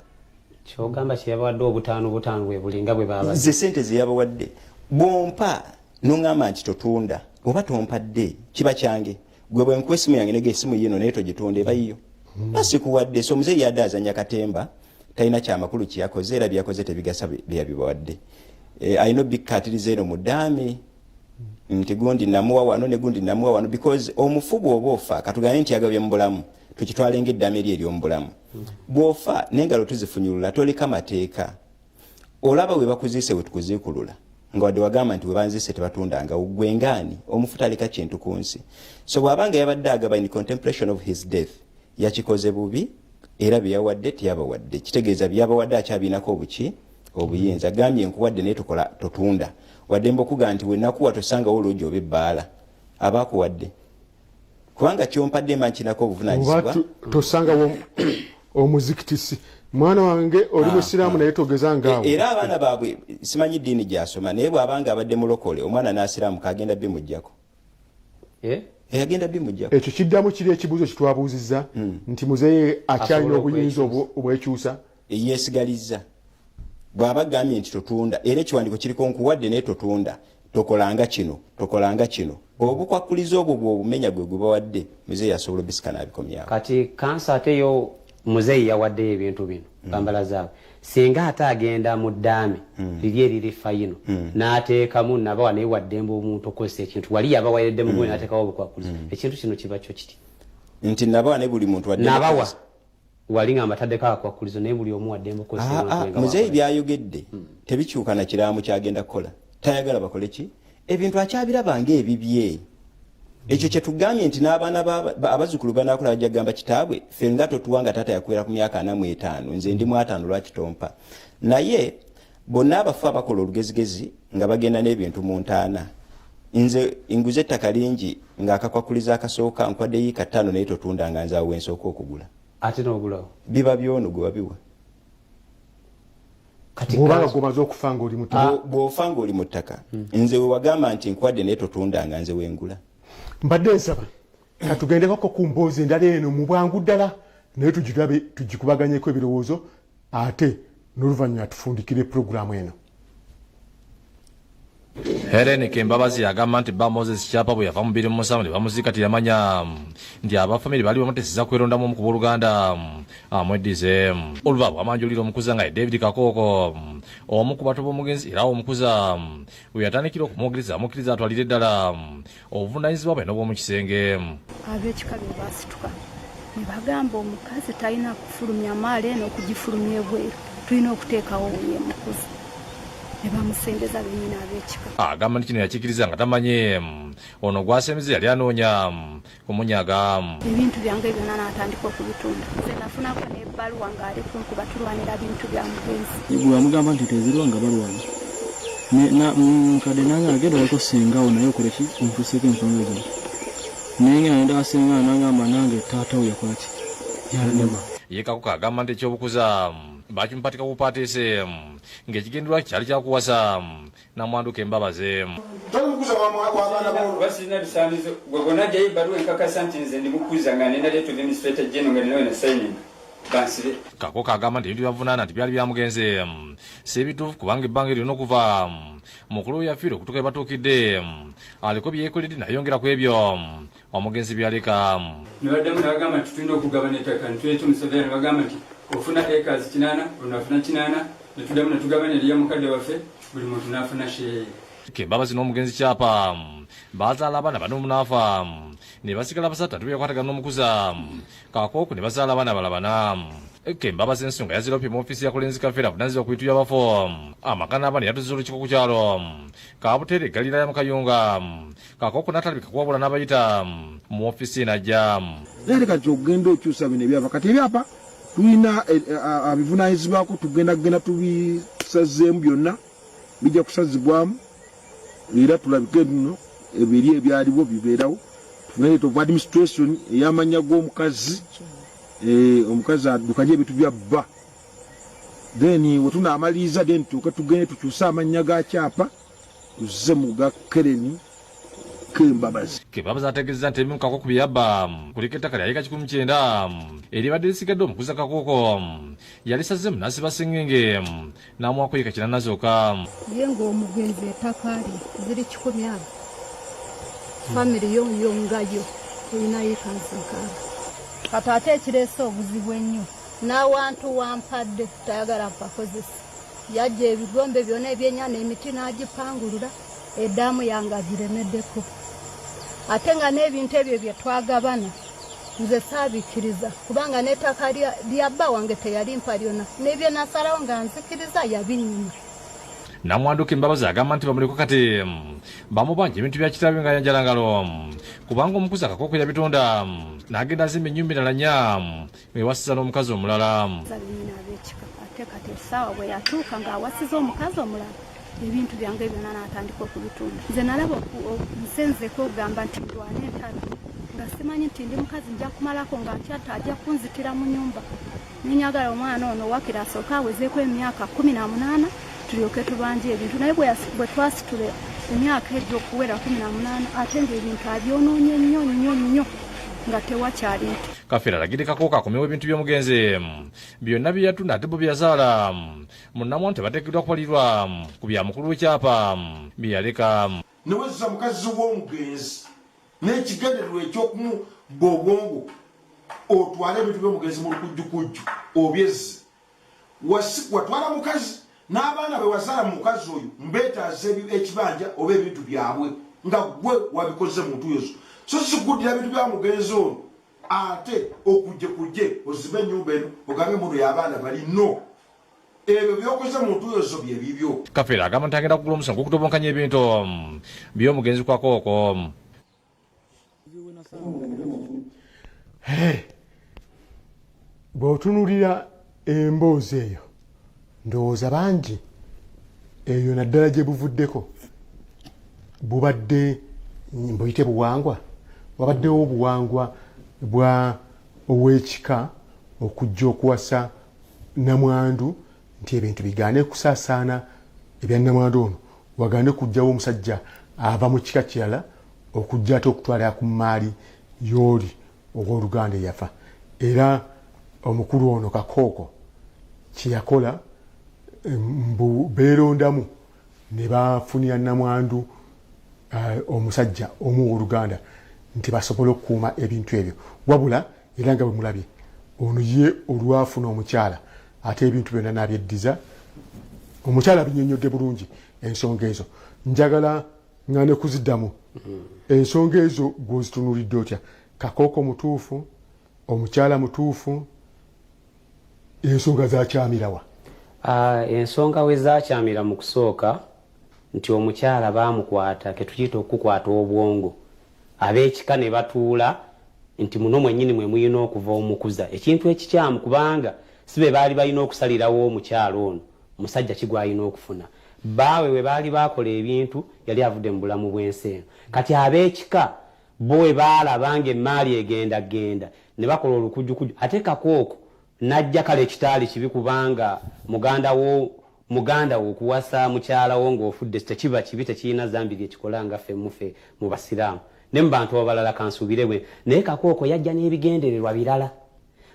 kyogamba kyeyabawadde obutaano bwe bulinga bwe baba ze sente zeyabawadde bwompa n'oŋŋamba nti totunda oba tompadde kiba kyange gwe bwe nkuwa essimu yange nega essimu yino naye togitunda eba yiyo basikuwadde so muzeeyi yadde azanya katemba talina kyamakulu kyeyakoze era byakoze tebigasa byabibawadde alina obikkatiriza eno mu ddaami nti gundi namuwa wano ne gundi namuwa wano because omufu bw'oba ofa katugambe nti yagabye mu bulamu tukitwala ng'eddaame eri ery'omu bulamu bw'ofa n'engalo tuzifunyulula toleka mateeka olaba we bakuziise we tukuziikulula nga wadde wagamba nti we banziise tebatundanga gwengaani omufu taleka kintu ku nsi so bw'abanga yabadde agaba in contemplation of his death yakikoze bubi era byeyawadde teyabawadde kitegeeza byabawadde akyabiinako obuki obuyinza gambye nkuwadde naye tukola totunda wadde mbokuga nti wenakuwa tosangawo olwogi oba ebbaala abakuwadde kubanga kyompadde mankinako obuvunanyizibwa tosangawo omuzikitisi mwana wange oli musiraamu naye togeza ngaawo era abaana baabwe simanyi ddiini gyasoma naye bw'abanga abadde mulokole omwana n'asiraamu kagenda bimujjako agenda bimujjako ekyo kiddamu kiri ekibuuzo kitwabuuzizza nti muzeeyi akyalina obuyinza obwekyusa yeesigalizza bw'aba agambye nti totunda era ekiwandiiko kiriko nkuwadde naye totunda tokolanga kino obukwakuliza obwo bw'obumenya gwe gwe bawadde muzeeyi asobola obisika n'abikomyawo kati kansa ate yo muzeeyi yawaddeyo ebintu bino bambala zaabwe singa ate agenda mu ddaame liri eriri fayino n'ateekamu nabawa naye waddemba omuntu okozesa ekintu wali yabawayireddemu gwe n'ateekawo obukwakulizo ekintu kino kiba kyo kiti nti nabawa ne buli muntu wadde nabawa wali nga mataddeko akakwakulizo naye buli omu waddemba okozesa muzeeyi byayogedde tebikyuka na kiraamu kyagenda kukola tayagala bakole ki ebintu akyabiraba ng'ebibye ekyo kyetugambye nti n'abaana abazzukulu banakula bajja kugamba kitaabwe ffe nga totuwanga taata yakwera ku myaka 45 nze ndi mu 5 lwaki tompa naye bonna abafu abakola olugezigezi nga bagenda n'ebintu mu ntaana nze nguze ettaka lingi ng'akakwakuliza akasooka nkwadde yiika 5 naye totunda nga nze awo wensooka okugula ate n'ogulawo biba byono gwe wabiwa bw'obanga gomaze okufa ng'oli mu ttaka bw'ofa ng'oli mu ttaka nze we wagamba nti nkwadde naye totunda nga nze wengula mbadde nsaba katugendekako ku mboozi endala eno mu bwangu ddala naye tugirabe tugikubaganyeko ebirowoozo ate n'oluvannyuma tufundikire puroguramu eno Helen Kembabazi yagamba nti ba Moses Kyapa bwe yava mu 2007 ne bamuziika teyamanya nti abafamiri bali bamutesiza kwerondamu omu ku booluganda amweddize oluvaabwe amanjulira omukuza nga David Kakooko omu ku bato b'omugenzi era omukuza we yatandikira okumwogeriza amukkiriza atwalire ddala obuvunaanyizibwa bwe n'obw'omu kisenge ab'ekika be baasituka ne bagamba omukazi talina kufulumya maali eno okugifulumya ebweru tulina okuteekawo ye mukuzi ne bamusembeza bennyina ab'ekika agamba nti kino yakikkiriza nga tamanye ono gwasembeze yali anoonya kumunyaga ebintu byange byonna n'atandika okubitunda nze nafunako n'ebbaluwa ng'ali kunkuba tulwanira bintu bya mugenzi bwe wamugamba nti tezirwa nga balwana nkadde nange agenda aliko singawo naye okoleki ontuseeko ensonga ezo naye nga nenda asenga nangamba nange taatawo yakolaki yalema ye Kakooko agamba nti ekyobukuza bakimupatika kupatise ng'ekigendererwa kyali kyakuwasa namwanduka embabaze. Basina bisaanizo gwe najjayo ebbaluwa enkakasa nti nze ndimukuza nga nena leeto administrator general nga ninawe na signing bansire. Kakooko agamba nti ebintu byavunaana nti byali byamugenze si ebituufu kubanga ebbanga eryo n'okuva mukulu yafiire okutuuka ebatuukidde aliko byekoledde nayongera ku ebyo omugenzi byaleka. Ne baddamu ne bagamba nti tulina okugabana ettaka ne tuleeta Museveni ne bagamba nti ofuna acres 8 onafuna 8 ne tuddamu ne tugabana eriya mukadde waffe buli muntu n'afuna share. Kembabazi n'omugenzi kyapa bazaala abaana bano munaafa ne basigala basatu bekwatagana n'omukuza Kakooko ne bazaala abaana balabana. Kembabazi ensonga yazira opima ofiisi ya Kolenzi Kafeera avunaanyizibwa ku bitu by'abafo amaka n'abaana yatuziza olukiiko ku kyalo Kabutere Galira ya Mukayunga. Kakooko n'atalabika kuwabula n'abayita mu ofiisi najja. Naye kati ogenda okyusa bino ebyapa kati ebyapa tulina abivunaanyizibwako tugenda tubisazeemu byonna bijja kusazibwamu era tulabike nno ebiri ebyaliwo bibeerawo tufune of administration ey'amanya g'omukazi omukazi addukanye ebintu bya bba then wetunaamaliriza then tugende tukyuse amannya ga kyapa tuzze mu ga Kereni Kembabazi. Kembabazi ategeeza nti ebimu Kakooko bye yabba kuliko ettaka lyalika 19 eribadde lisigadde omukuza Kakooko yalisazeemu n'asiba sengenge n'amuwako yika 4 zokka. Ye ng'omugenzi ettaka lye ziri 10 famire yongayo erina yika 6 kati ate ekireese obuzibu ennyo n'awantu wampadde tayagala mpakozesa yajja ebigombe byonna ebyenyana emiti n'agipangulula eddaamu yange agiremeddeko ate nga n'ebintu ebyo bye twagabana nze saabikiriza kubanga n'ettaka lya bba wange teyalimpa lyonna n'ebyo nasalawo nga nzikiriza yabinyuma. Namwanduka Embabazi agamba nti bamuliko kati bamubanja ebintu bya kitabe nga yanjalangalo kubanga omukuza Kakooko yabitonda n'agenda azimba ennyumba endala 4 ewasiza n'omukazi omulala. Ate kati essaawa bwe yatuuka ng'awasiza omukazi omulala ebintu byange byonna n'atandika okubitunda. Nze nalaba omusenzeko okugamba nti ndwana entalo nga simanyi nti ndi mukazi nja kumalako nga ntyatta ajja kunzitira mu nyumba nenyagala omwana ono wakira asooka awezeeko emyaka 18 tulyoke tubanje ebintu naye bwe twasitula emyaka egyo okuwera 18 ate ng'ebintu abyonoonye nnyo nga tewakyali nti. Kafeera alagidde Kakooko akomewo ebintu by'omugenzi byonna bye yatunda ate bo bye yazaala munnamwandu tebateekeddwa kubalirwa ku bya mukulu w'ekyapa bye yaleka. Ne wezza mukazi w'omugenzi n'ekigendererwa eky'okumubba obwongo otwale ebintu by'omugenzi mu lukujjukujju obyezze watwala mukazi n'abaana be wazaala mu mukazi oyo mbeetaaza ekibanja oba ebintu byabwe nga gwe wabikoze muntu yozo so sikuddira ebintu bya mugenzi ono ate okujje ozibe ennyumba eno ogambe muno y'abaana bali no ebyo byokoze muntu yozo bye bibyo. Kafeera agamba nti agenda kugula omusango okutobonkanya ebintu by'omugenzi kwa Kakooko. Bw'otunuulira emboozi eyo ndowooza bangi eyo naddala gye buvuddeko bubadde mbuyite buwangwa wabaddewo obuwangwa bwa ow'ekika okujja okuwasa namwandu nti ebintu bigaane kusaasaana ebya namwandu ono wagaane kujjawo omusajja ava mu kika kirala okujja ate okutwala ku maali y'oli ow'Oluganda eyafa. Era omukulu ono Kakooko kyeyakola beerondamu ne bafunira namwandu omusajja omu w'Oluganda nti basobole okukuuma ebintu ebyo wabula era nga bwe mulabye ono ye olwafuna omukyala ate ebintu byonna n'abyeddiza. Omukyala binnyonnyodde bulungi ensonga ezo njagala nga ne kuziddamu ensonga ezo gw'ozitunuulidde otya. Kakooko mutuufu, omukyala mutuufu, ensonga zakyamirawa? Ensonga we zakyamira mu kusooka nti omukyala baamukwata ketuyita okukwata obwongo ab'ekika ne batuula nti muno mwennyini mwe muyina okuva omukuza ekintu ekikyamu kubanga si be baali balina okusalirawo omukyala ono omusajja kigwalina okufuna baawe we baali bakola ebintu yali avudde mu bulamu bw'ensi eno. Kati ab'ekika bo we baalaba nga emmaali egenda ne bakola olukujjukujju ate Kakooko najja kale ekitaali kibi kubanga muganda wo okuwasa mukyala wo ng'ofudde tekiba kibi tekirina zambi lyekikola nga ffe mufe mu basiraamu ne mu bantu abalala kansuubire bwe naye Kakooko yajja n'ebigendererwa birala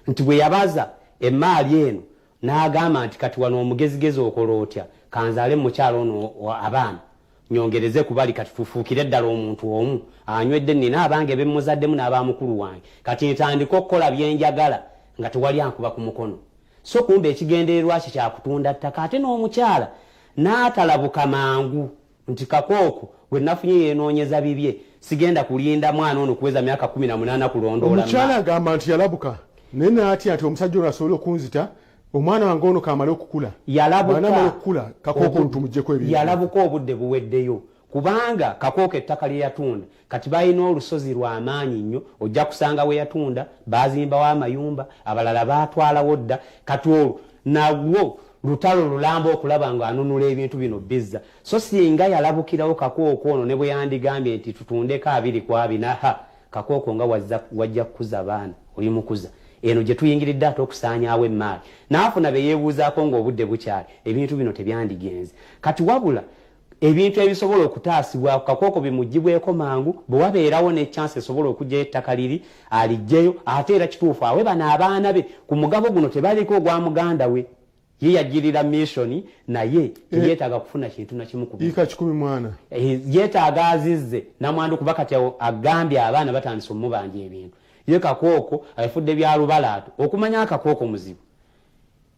nti bwe yabaza emmaali eno n'agamba nti kati wano omugezigezi okola otya kanzaale mukyala ono abaana nyongereze kubali kati tufuukire ddala omuntu omu anywedde nnina abange bemuzaddemu n'abamukulu wange kati ntandika okukola byenjagala nga tewali ankuba ku mukono so kumbe ekigendererwa kye kyakutunda ttaka ate n'omukyala n'atalabuka mangu nti Kakooko gwe nafunye yeenoonyeza bibye sigenda kulinda mwana ono kuweza myaka 18 kulondoola omukyala agamba nti yalabuka naye naatya nti omusajja ono asobole okunzita omwana wange ono kamale okukula okukula Kakooko ntumuggyeko ebintu yalabuka obudde buweddeyo kubanga Kakooko ettaka lye yatunda kati balina olusozi lw'amaanyi nnyo ojja kusanga we yatunda baazimbawo amayumba abalala baatwalawo dda kati olwo nagwo lutalo lulamba okulaba nga anunula ebintu bino bizza so singa yalabukirawo Kakooko ono ne bwe yandigambye nti tutundeko 2 Kakooko nga wajja kukuza baana oli mukuza eno gye tuyingiridde ate okusaanyaawo emmaali n'afuna be yeebuuzaako ng'obudde bukyali ebintu bino tebyandigenze kati wabula ebintu ebisobola okutaasibwa Kakooko bimugibweko mangu bwe wabeerawo ne chance esobola okujja ettaka liri alijjeyo ate era kituufu awe bano abaana be ku mugabo guno tebaliko ogwa muganda we ye yajjirira mission naye yeetaaga kufuna kintu na kimu ika 10 mwana yeetaaga azizze namwandu kuba kati agambye abaana batandise omubanja ebintu ye Kakooko afudde bya lubalaato okumanya Kakooko muzibu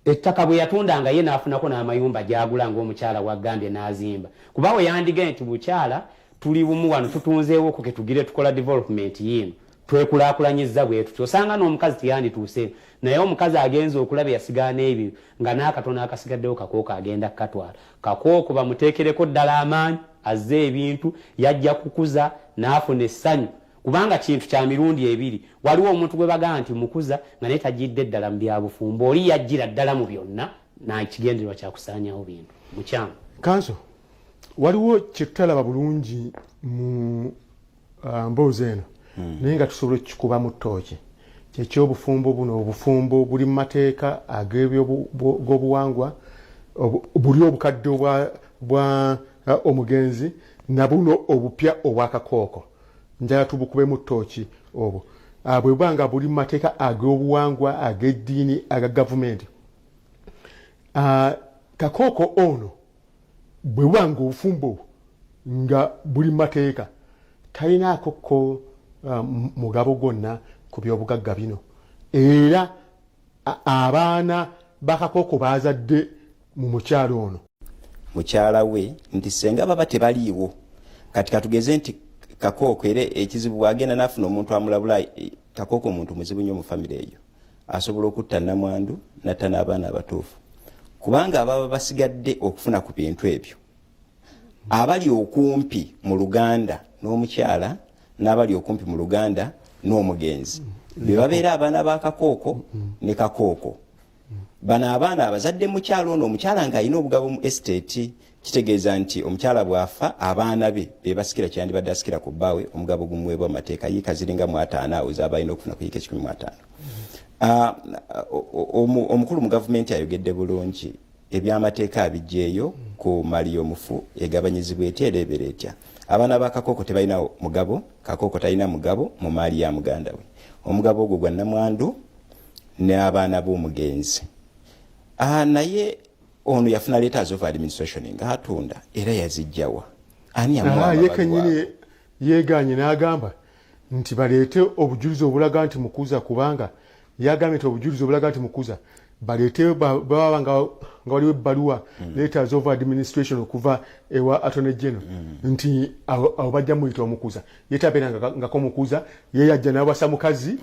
ettaka bwe yatundanga ye n'afunako n'amayumba gyagula ng'omukyala wagambye n'azimba kuba we yandigaye nti bukyala tuli bumu wano tutunzeewo ko ketugire tukola development yino twekulaakulanyizza bwetu kyosanga n'omukazi tiyandituuse naye omukazi agenza okulaba yasigana ebyo nga n'akatono akasigaddewo Kakooko agenda kukatwala Kakooko bamuteekereko ddala amaanyi azze ebintu yajja kukuza n'afuna essanyu kubanga kintu kya mirundi ebiri waliwo omuntu gwe bagamba nti mukuza nga naye tajjidde ddala mu byabufumbo oli yajjira ddala mu byonna nakigendererwa kyakusaanyawo bintu mukyamu kanso waliwo kyetutaalaba bulungi mu mboozi eno naye nga tusobola okukikuba mu ttooki kyekyobufumbo buno obufumbo buli mu mateeka ag'obuwangwa buli obukadde bwa omugenzi na buno obupya obwa Kakooko njala tubukube mu ttooki obwo bwe bwanga buli mu mateeka ag'obuwangwa ag'eddiini aga gavumenti Kakooko ono bwe bwanga obufumbo nga buli mu mateeka talinaako ko mugabo gwonna ku byobugagga bino era abaana ba Kakooko baazadde mu mukyalo ono mukyala we nti senga baba tebaliiwo kati katugeze nti Kakooko era ekizibu bwagenda n'afuna omuntu amulabula Kakooko omuntu muzibu nnyo mu famire eyo asobola okutta namwandu natta n'abaana abatuufu kubanga ababa basigadde okufuna ku bintu ebyo abali okumpi mu Luganda n'omukyala n'abali okumpi mu Luganda n'omugenzi be babeera abaana ba Kakooko ne Kakooko bano abaana abazadde mukyalo ono omukyala ng'alina obugabo mu estate kitegeeza nti omukyala bwafa abaana be basikira kyandibadde asikira ku bbaawe omugabo gumuweebwa amateeka yiika ziringa mu 5 awo z'abalina okufuna ku yiika 15. Omukulu mu gavumenti ayogedde bulungi ebyamateeka abijjeeyo ku mali y'omufu egabanyizibwa etya ereebera etya abaana ba Kakooko tebalina mugabo Kakooko talina mugabo mu maali ya muganda we omugabo ogwo gwa nnamwandu n'abaana b'omugenzi naye ono yafuna letters of administration nga atunda era yazijjawa ani ye kenyini yeeganye n'agamba nti baleete obujulizi obulaga nti mukuza kubanga yagambye nti obujulizi obulaga nti mukuza baleete baba nga waliwo ebbaluwa letters of administration okuva ewa attorney general nti abo bajja muyita omukuza yetabeera ngako mukuza ye yajja n'awasa mukazi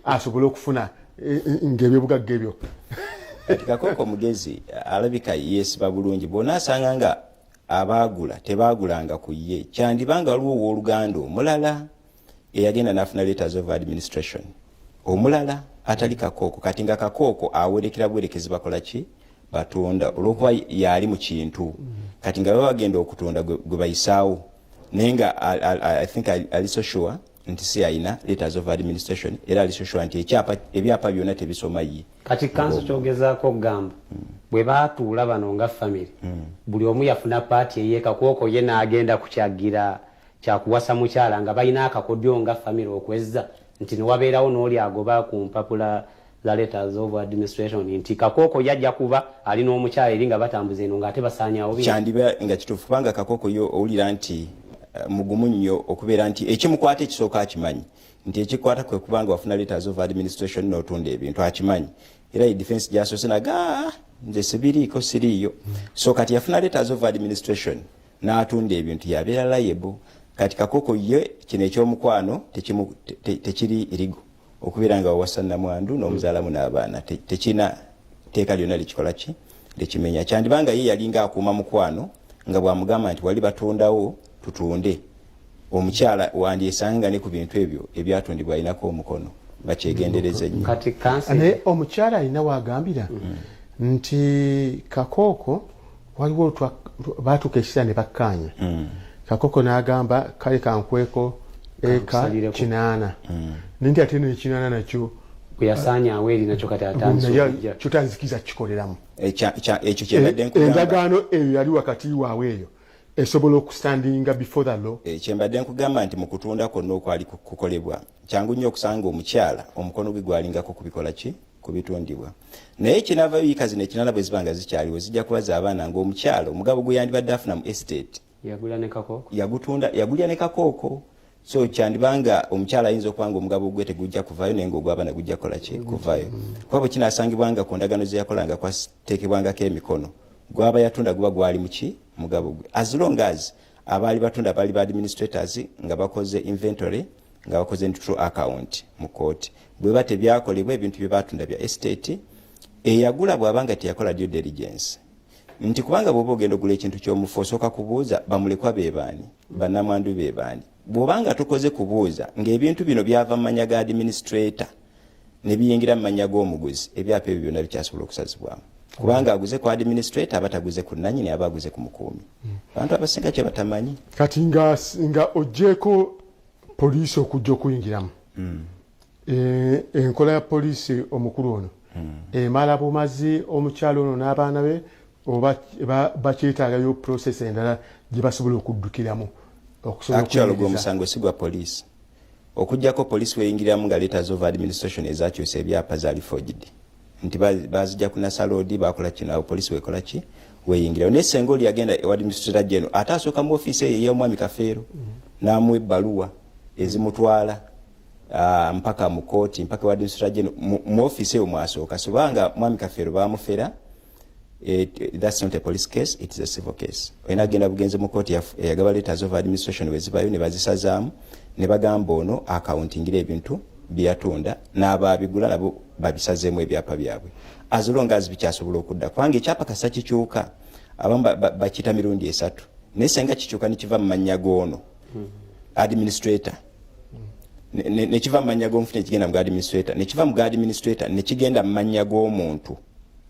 asobole okufuna ng'ebyobugagga ebyo Kakooko mugezi alabika yeesiba bulungi bonna asanga nga abaagula tebaagulanga ku ye kyandibanga waliwo owooluganda omulala eyagenda n'afuna letters of administration omulala atali Kakooko kati nga Kakooko awerekera bwerekezi bakola ki batunda olw'okuba yali mu kintu kati nga baba bagenda okutunda gwe bayisaawo naye nga I think ali so sure nti si ayina letters of administration era alisoshowa nti ebyapa byonna tebisoma ye kati kanso kyogezaako okugamba bwe baatuula bano nga famire buli omu yafuna paati eye Kakooko ye n'agenda kukyagira kyakuwasa mukyala nga balina akakodyo nga famire okwezza nti newabeerawo n'oli agoba ku mpapula za letters of administration nti Kakooko yajja kuba alina omukyala eri nga batambuza eno ng'ate basaanyawo kyandiba nga kituufu kubanga Kakooko yo owulira nti mugumu nnyo okubeera nti ekimukwata ekisooka akimanyi nti ekikwata kwe kubanga wafuna letters of administration n'otunda ebintu akimanyi era defense gyasose naga nze sibiriiko siriiyo so kati yafuna letters of administration n'atunda ebintu yabeera liable kati Kakooko ye kino ekyomukwano tekiri irigo okubeera nga wawasa nnamwandu n'omuzaalamu n'abaana tekina teeka lyonna likikola ki likimenya kyandibanga ye yalinga akuuma mukwano nga bwamugamba nti wali batondawo tutunde omukyala wandyesanga ne ku bintu ebyo ebyatundibwa alinako omukono bakyegendereze nnyo naye omukyala alina wagambira nti Kakooko waliwo baatuuka ekisera ne bakkaanya Kakooko n'agamba kale kankweko eka 8 nindi ate ne8 nakyo bweyasaanyaawo eri nakyo kati atanzikija kyotanzikiza kikoleramu ekyo kyembadde nkugamba endagaano eyo yali wakati waabwe eyo esobola okustandinga before the law kyembadde nkugamba nti mu kutunda kwonna okwali kukolebwa kyangu nnyo okusanga omukyala omukono gwe gwalingako kubikola ki kubitundibwa naye kinava wiika zino ekinana bwe zibanga zikyaliwo zijja kubaza abaana ng'omukyala omugabo gwe yandibadde afuna mu estate yagulya ne Kakooko so kyandibanga omukyala ayinza okubanga omugabo gwe tegujja kuvaayo naye ng'ogw'abaana gujja kukola ki kuvaayo kuba bwe kinaasangibwanga ku ndagaano ze yakolanga kwateekebwangako emikono gwaba yatunda guba gwali muki mugabo gwe as long as abaali batunda baali ba administrators nga bakoze inventory nga bakoze neutral account mu court bwe bate byakolebwa ebintu bye batunda bya estate eyagula bw'abanga teyakola due diligence nti kubanga bw'oba ogenda ogula ekintu ky'omufu osooka kubuuza bamulekwa beebaani bannamwandu beebaani bw'obanga tukoze kubuuza ng'ebintu bino byava mu manya ga administrator ne biyingira mu manya g'omuguzi ebyapa ebyo byonna bikyasobola okusazibwamu kubanga aguze ku administrator abataguze ku nannyini aba aguze ku mukuumi abantu abasinga kye batamanyi kati nga oggyeko poliisi okujja okuyingiramu enkola ya poliisi omukulu ono emala bumazi omukyalo ono n'abaana be oba bakyetaagayo process endala gye basobola okuddukiramu actually gw'omusango si gwa poliisi okujjako poliisi weyingiramu nga letters of administration ezakyusa ebyapa zaali forged nti bazijja ku Nasaloodi bakola kino awo poliisi wekola ki weyingirayo naye senga oli yagenda ewa administrator general ate asooka mu ofiisi eyo ey'omwami Kafeero n'amuwa ebbaluwa ezimutwala mpaka mu kooti mpaka ewa administrator general mu ofiisi eyo mwasooka sobanga mwami Kafeero baamufera that's not a police case, it is a civil case. Oyina agenda bugenze mu kooti eyagaba letters of administration wezibayo ne bazisazaamu ne bagamba ono accountingira ebintu byatunda n'ababigula nabo babisazeemu ebyapa byabwe as long as bikyasobola okudda kubanga ekyapa kasa kikyuka abamu bakiyita mirundi 3 naye senga kikyuka nekiva mu mannya g'ono administrator nekiva mu mannya g'omufu nekigenda mu administrator nekiva mu administrator nekigenda mu mannya g'omuntu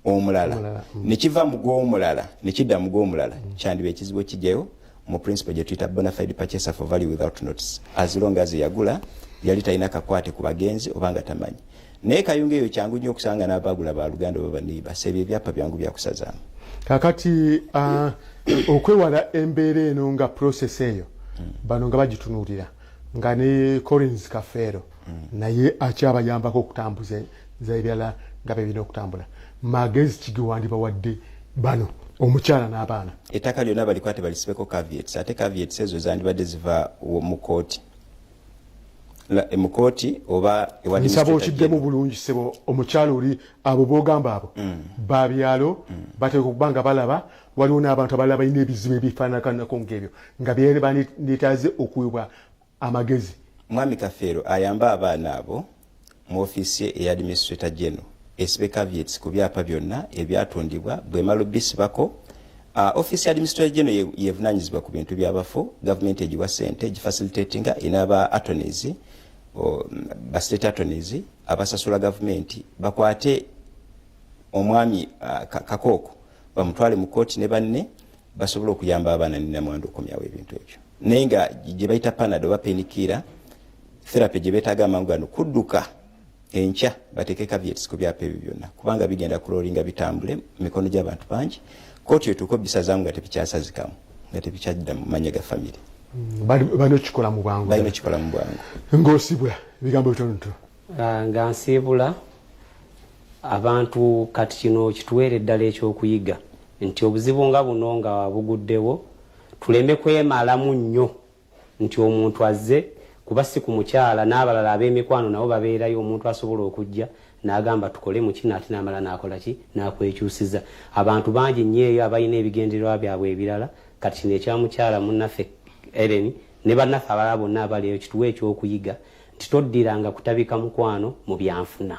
omulala nekiva mu g'omulala nekidda mu g'omulala kyandiba ekizibu ekijjayo mu principle gye tuyita bona fide purchaser for value without notice as long as yagula yali talina kakwate ku bagenzi obanga tamanyi naye kayunga eyo kyangu nnyo okusanga n'abagula ba Luganda baba niba sebye ebyapa byangu byakusazaamu kakati okwewala embeera eno nga process eyo bano nga bagitunuulira nga ne Collins Kafeero naye akyabayambako okutambuza ebirala nga bebirina okutambula magezi kigiwandi bawadde bano omukyala n'abaana ettaka lyonna balikwate balisibeko caveats ate caveats ezo zandibadde ziva mu kooti mu kooti oba nsaba okiddemu bulungi sebo omukyala oli abo boogamba abo babyalo bateeka okuba nga balaba waliwo n'abantu abalala balina ebizibu ebifaanakanako ng'ebyo nga banetaaze okuweebwa amagezi mwami Kafeero ayamba abaana abo mu ofiisi ye eya administrator general esibe caveats ku byapa byonna ebyatundibwa bwemala obisibako ofiisi ya administrator general yevunaanyizibwa ku bintu by'abafo gavumenti egiwa ssente egifacilitatinga inaba attorneys ba state attorneys abasasula gavumenti bakwate omwami Kakooko bamutwale mu kooti ne banne basobola okuyamba abaana nnamwandu okumyawo ebintu ebyo naye nga gye bayita panado oba penikira therapy gye beetaaga amangu gano kudduka enkya bateeke caveats ku byapa ebyo byonna kubanga bigenda kuloolinga bitambule mu mikono gy'abantu bangi kooti etuuka obisazaamu nga tebikyasazikamu nga tebikyadda mu manya ga famire balina kikola mu bwangu ng'osibula ebigambo bitonotono nga nsiibula abantu kati kino kituweera eddala ekyokuyiga nti obuzibu nga buno nga buguddewo tuleme kwemalamu nnyo nti omuntu azze kuba si ku mukyala n'abalala ab'emikwano nabo babeerayo omuntu asobola okujja n'agamba tukole mu kino ate n'amala n'akola ki n'akwekyusiza abantu bangi nnyo eyo abalina ebigendererwa byabwe ebirala kati kino ekyamukyala munnaffe Eren ne bannaffe abalala bonna abaliyo kituwe ekyokuyiga nti toddiranga kutabika mukwano mu byanfuna.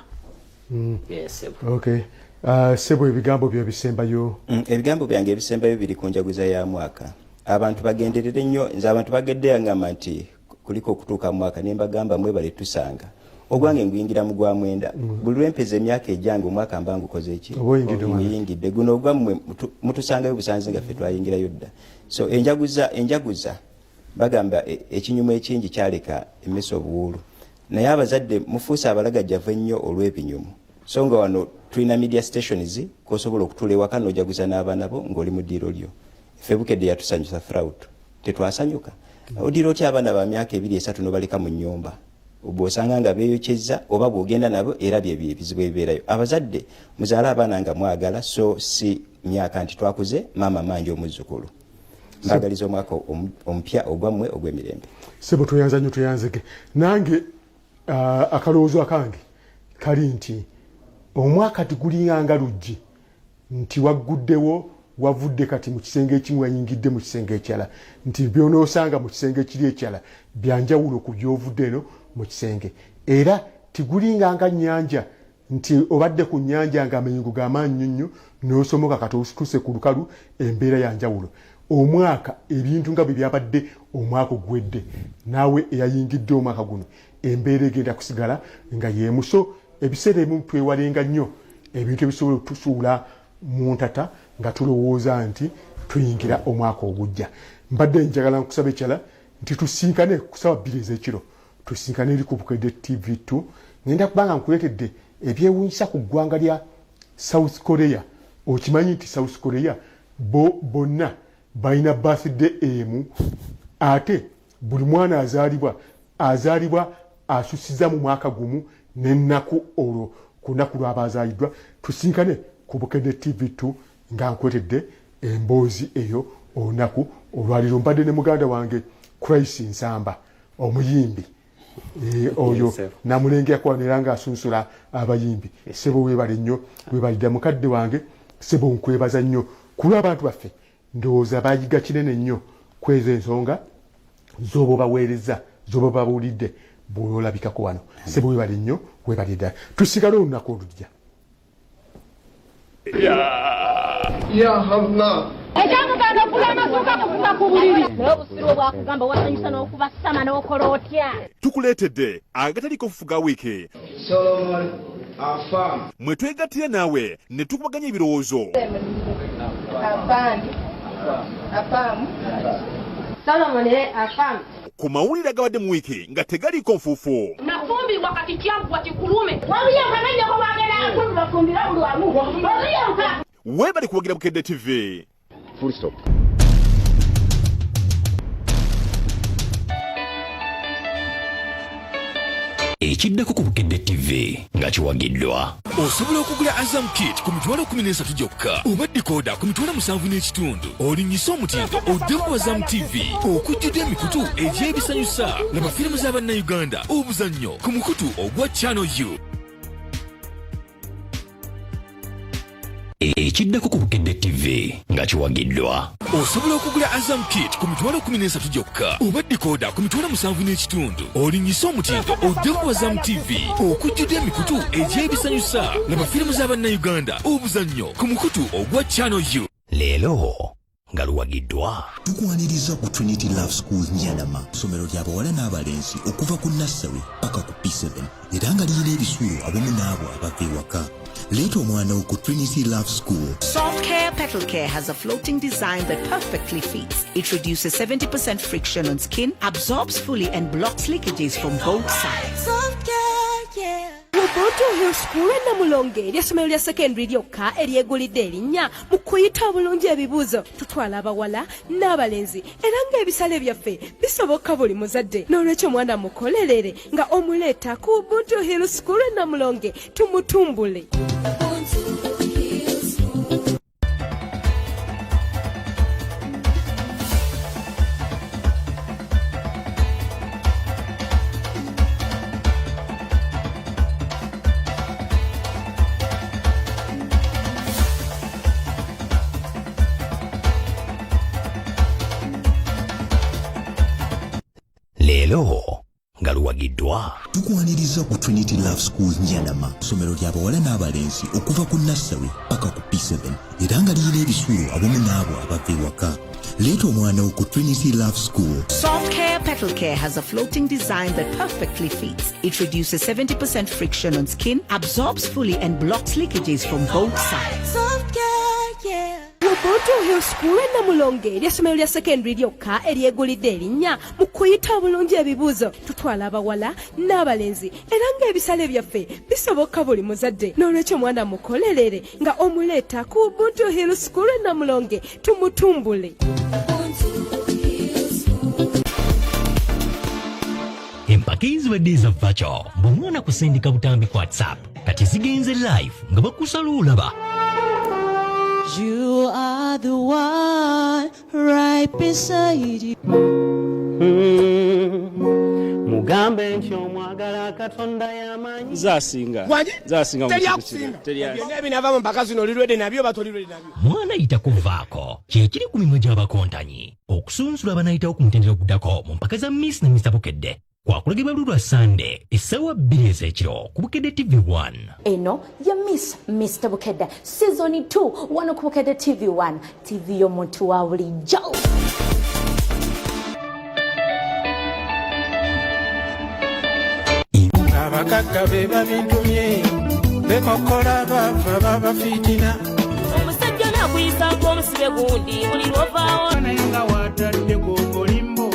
Sebo ebigambo byo ebisembayo ebigambo byange ebisembayo biri ku njaguza ya mwaka abantu bagenderere nnyo nze abantu bagedde yangamba nti kuliko okutuuka mu mwaka ne mbagamba mwebale tusanga ogwange nguyingira mu gwa mwenda buli lwempeza emyaka ejjange omwaka mba ngukoze eki oyingidde guno ogwammwe mutusangayo busanze nga ffe twayingirayo dda so enjaguza bagamba ekinyumu ekingi kyaleka emmesa obuwuulu naye abazadde mufuusa abalagajjavu ennyo olw'ebinyumu so nga wano tulina media stations kosobola okutula ewaka n'ojaguza n'abaana bo ng'oli mu ddiiro lyo ffe bukedde yatusanyusa fraut tetwasanyuka oddiiro ki abaana ba myaka 2-3 n'obaleka mu nnyumba bw'osanga nga beeyokyezza oba bw'ogenda nabo era bye ebizibu ebibeerayo abazadde muzaale abaana nga mwagala so si myaka nti twakuze maama mangi omuzzukulu mbagaliza omwaka omupya ogwammwe ogw'emirembe sebo tuyanza nnyo tuyanzege nange akalowoozo akange kali nti omwaka tigulinga luggi nti wagguddewo wavudde kati mu kisenge ekimu wayingidde mu kisenge ekirala nti byonoosanga mu kisenge ekiri ekirala byanjawulo ku byovudde eno mu kisenge era tigulinga nnyanja nti obadde ku nnyanja nga amenyingo g'amaanyi nnyo n'osomoka kati osituse ku lukalu embeera yanjawulo omwaka ebintu nga bwe byabadde omwaka ogwedde naawe eyayingidde omwaka guno embeera egenda kusigala nga yemuso ebiseera ebimu twewalenga nnyo ebintu ebisobola okutusuula mu ntata nga tulowooza nti tuyingira omwaka ogujja mbadde njagala nkusaba ekyala nti tusinkane kusaba 2 ez'ekiro tusinkane eri ku Bukedde TV2 ngenda kubanga nkuleetedde ebyewuunyisa ku ggwanga lya South Korea okimanyi nti South Korea bonna balina birthday emu ate buli mwana azaalibwa asusiza mu mwaka gumu n'ennaku olwo ku lunaku lw'abazaaliddwa tusinkane ku Bukedde TV2 nga nkwetedde emboozi eyo olunaku olwaliro mbadde ne muganda wange Christ Nsamba omuyimbi oyo namulenge yakwanira nga asunsula abayimbi sebo weebale nnyo weebalidde mukadde wange sebo nkwebaza nnyo kulwa abantu baffe ndowooza bayiga kinene nnyo kweza ensonga zoba baweereza zoba babuulidde bwolabikako wano sebo weebale nnyo weebale ddala tusigale olunaku olujja ekyamuganda okula amasuka kukuba ku buliri naye obusiru bwakugamba wasanyusa n'okubasama n'okola otya tukuleetedde agataliiko ofufuga wiiki mwe twegattira naawe ne tukubaganya ebirowoozo ku mawulire agabadde mu wiiki nga tegaliiko nfuufu nafumbirwa kati kyaggwa kikulume waliyanka nanyako bagenda bafumbira buli wamu waliyanka weebali kuwagira Bukedde TV. Full stop. Ekiddako ku Bukedde TV nga kiwagiddwa. Osobola okugula Azam Kit ku mitwalo 13 gyokka oba decoder ku mitwalo 7.5. Olinyisa omutindo oddeku Azam TV okujjudde emikutu egy'ebisanyusa laba firimu z'Abannayuganda obuzannyo ku mukutu ogwa Channel U. Ekiddako ku Bukedde TV nga kiwagiddwa. Osobola okugula Azam Kit ku mitwalo 13 gyokka oba decoder ku mitwalo 7.5. Olinyisa omutindo oddeku Azam TV okujjudde emikutu egy'ebisanyusa laba firimu z'Abannayuganda obuzannyo ku mukutu ogwa Channel U. Leero nga luwagiddwa. Tukwaniriza ku Trinity Love Schools Nyanama, ssomero ly'abawala n'abalenzi okuva ku nursery paka ku P7 era nga lirina ebisulo awamu n'abo abava ewaka. Leeta omwana wo ku Trinity Love School. Soft Care Petal Care has a floating design that perfectly fits. It reduces 70% friction on skin, absorbs fully and blocks leakages from both sides. Soft Care, yeah. Oboto Hill School na Mulonge ly'essomero lya secondary lyokka eryegulidde erinnya mu kuyita obulungi ebibuuzo tutwala abawala n'abalenzi era ng'ebisale byaffe bisoboka buli muzadde n'olwekyo mwana mukolerere nga omuleeta ku Oboto Hill School na Mulonge tumutumbule. Leero nga luwagiddwa. Tukwaniriza ku Trinity Love Schools Nyanama, ssomero ly'abawala n'abalenzi okuva ku nursery paka ku P7 era nga lirina ebisulo awamu n'abo abava ewaka. Leeta omwana wo ku Trinity Love School. Soft Care Petal Care has a floating design that perfectly fits. It reduces 70% friction on skin, absorbs fully and blocks leakages from both sides. Soft Care, yeah. Oboto Hill School na Mulonge ly'essomero lya secondary lyokka eryegulidde erinnya mu kuyita obulungi ebibuuzo tutwala abawala n'abalenzi era ng'ebisale byaffe bisoboka buli muzadde n'olwekyo mwana mukolerere nga omuleeta ku Oboto Hill School na Mulonge tumutumbule. Empaka ezibadde eza Vacho bw'omwana kusindika butambi ku WhatsApp kati zigenze live nga bakusala olaba. You are the one right beside you. Mugambe nti omwagala Katonda y'amaanyi. Zasinga. Teliakusinga. Nebinava mu mpaka zino olirwedde nabyo batolirwedde nabyo. Mwana ayita kuvaako kyekiri ku mimwe gy'abakontanyi okusunsula abanayitawo ku mutendera oguddako mu mpaka za Miss ne Mr. Bukedde kwakulagibwa lulwa Sunday essaawa 2 ez'ekiro ku Bukedde TV1. Eno ya Miss Mr. Bukedde season 2 wano ku Bukedde TV1 TV y'omuntu wa bulijjo. Abakaka be babintumye bekokola bava babafiitina Omusajja nakuyisa ng'omusibe gundi buli lwovaawo naye nga watadde gwokolimbo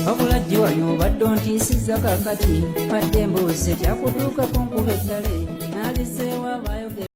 Obulajji wayo badde ontiisizza kakati badde mbuuze kyakutuuka ku nkuba ettale n'aliseewo abayo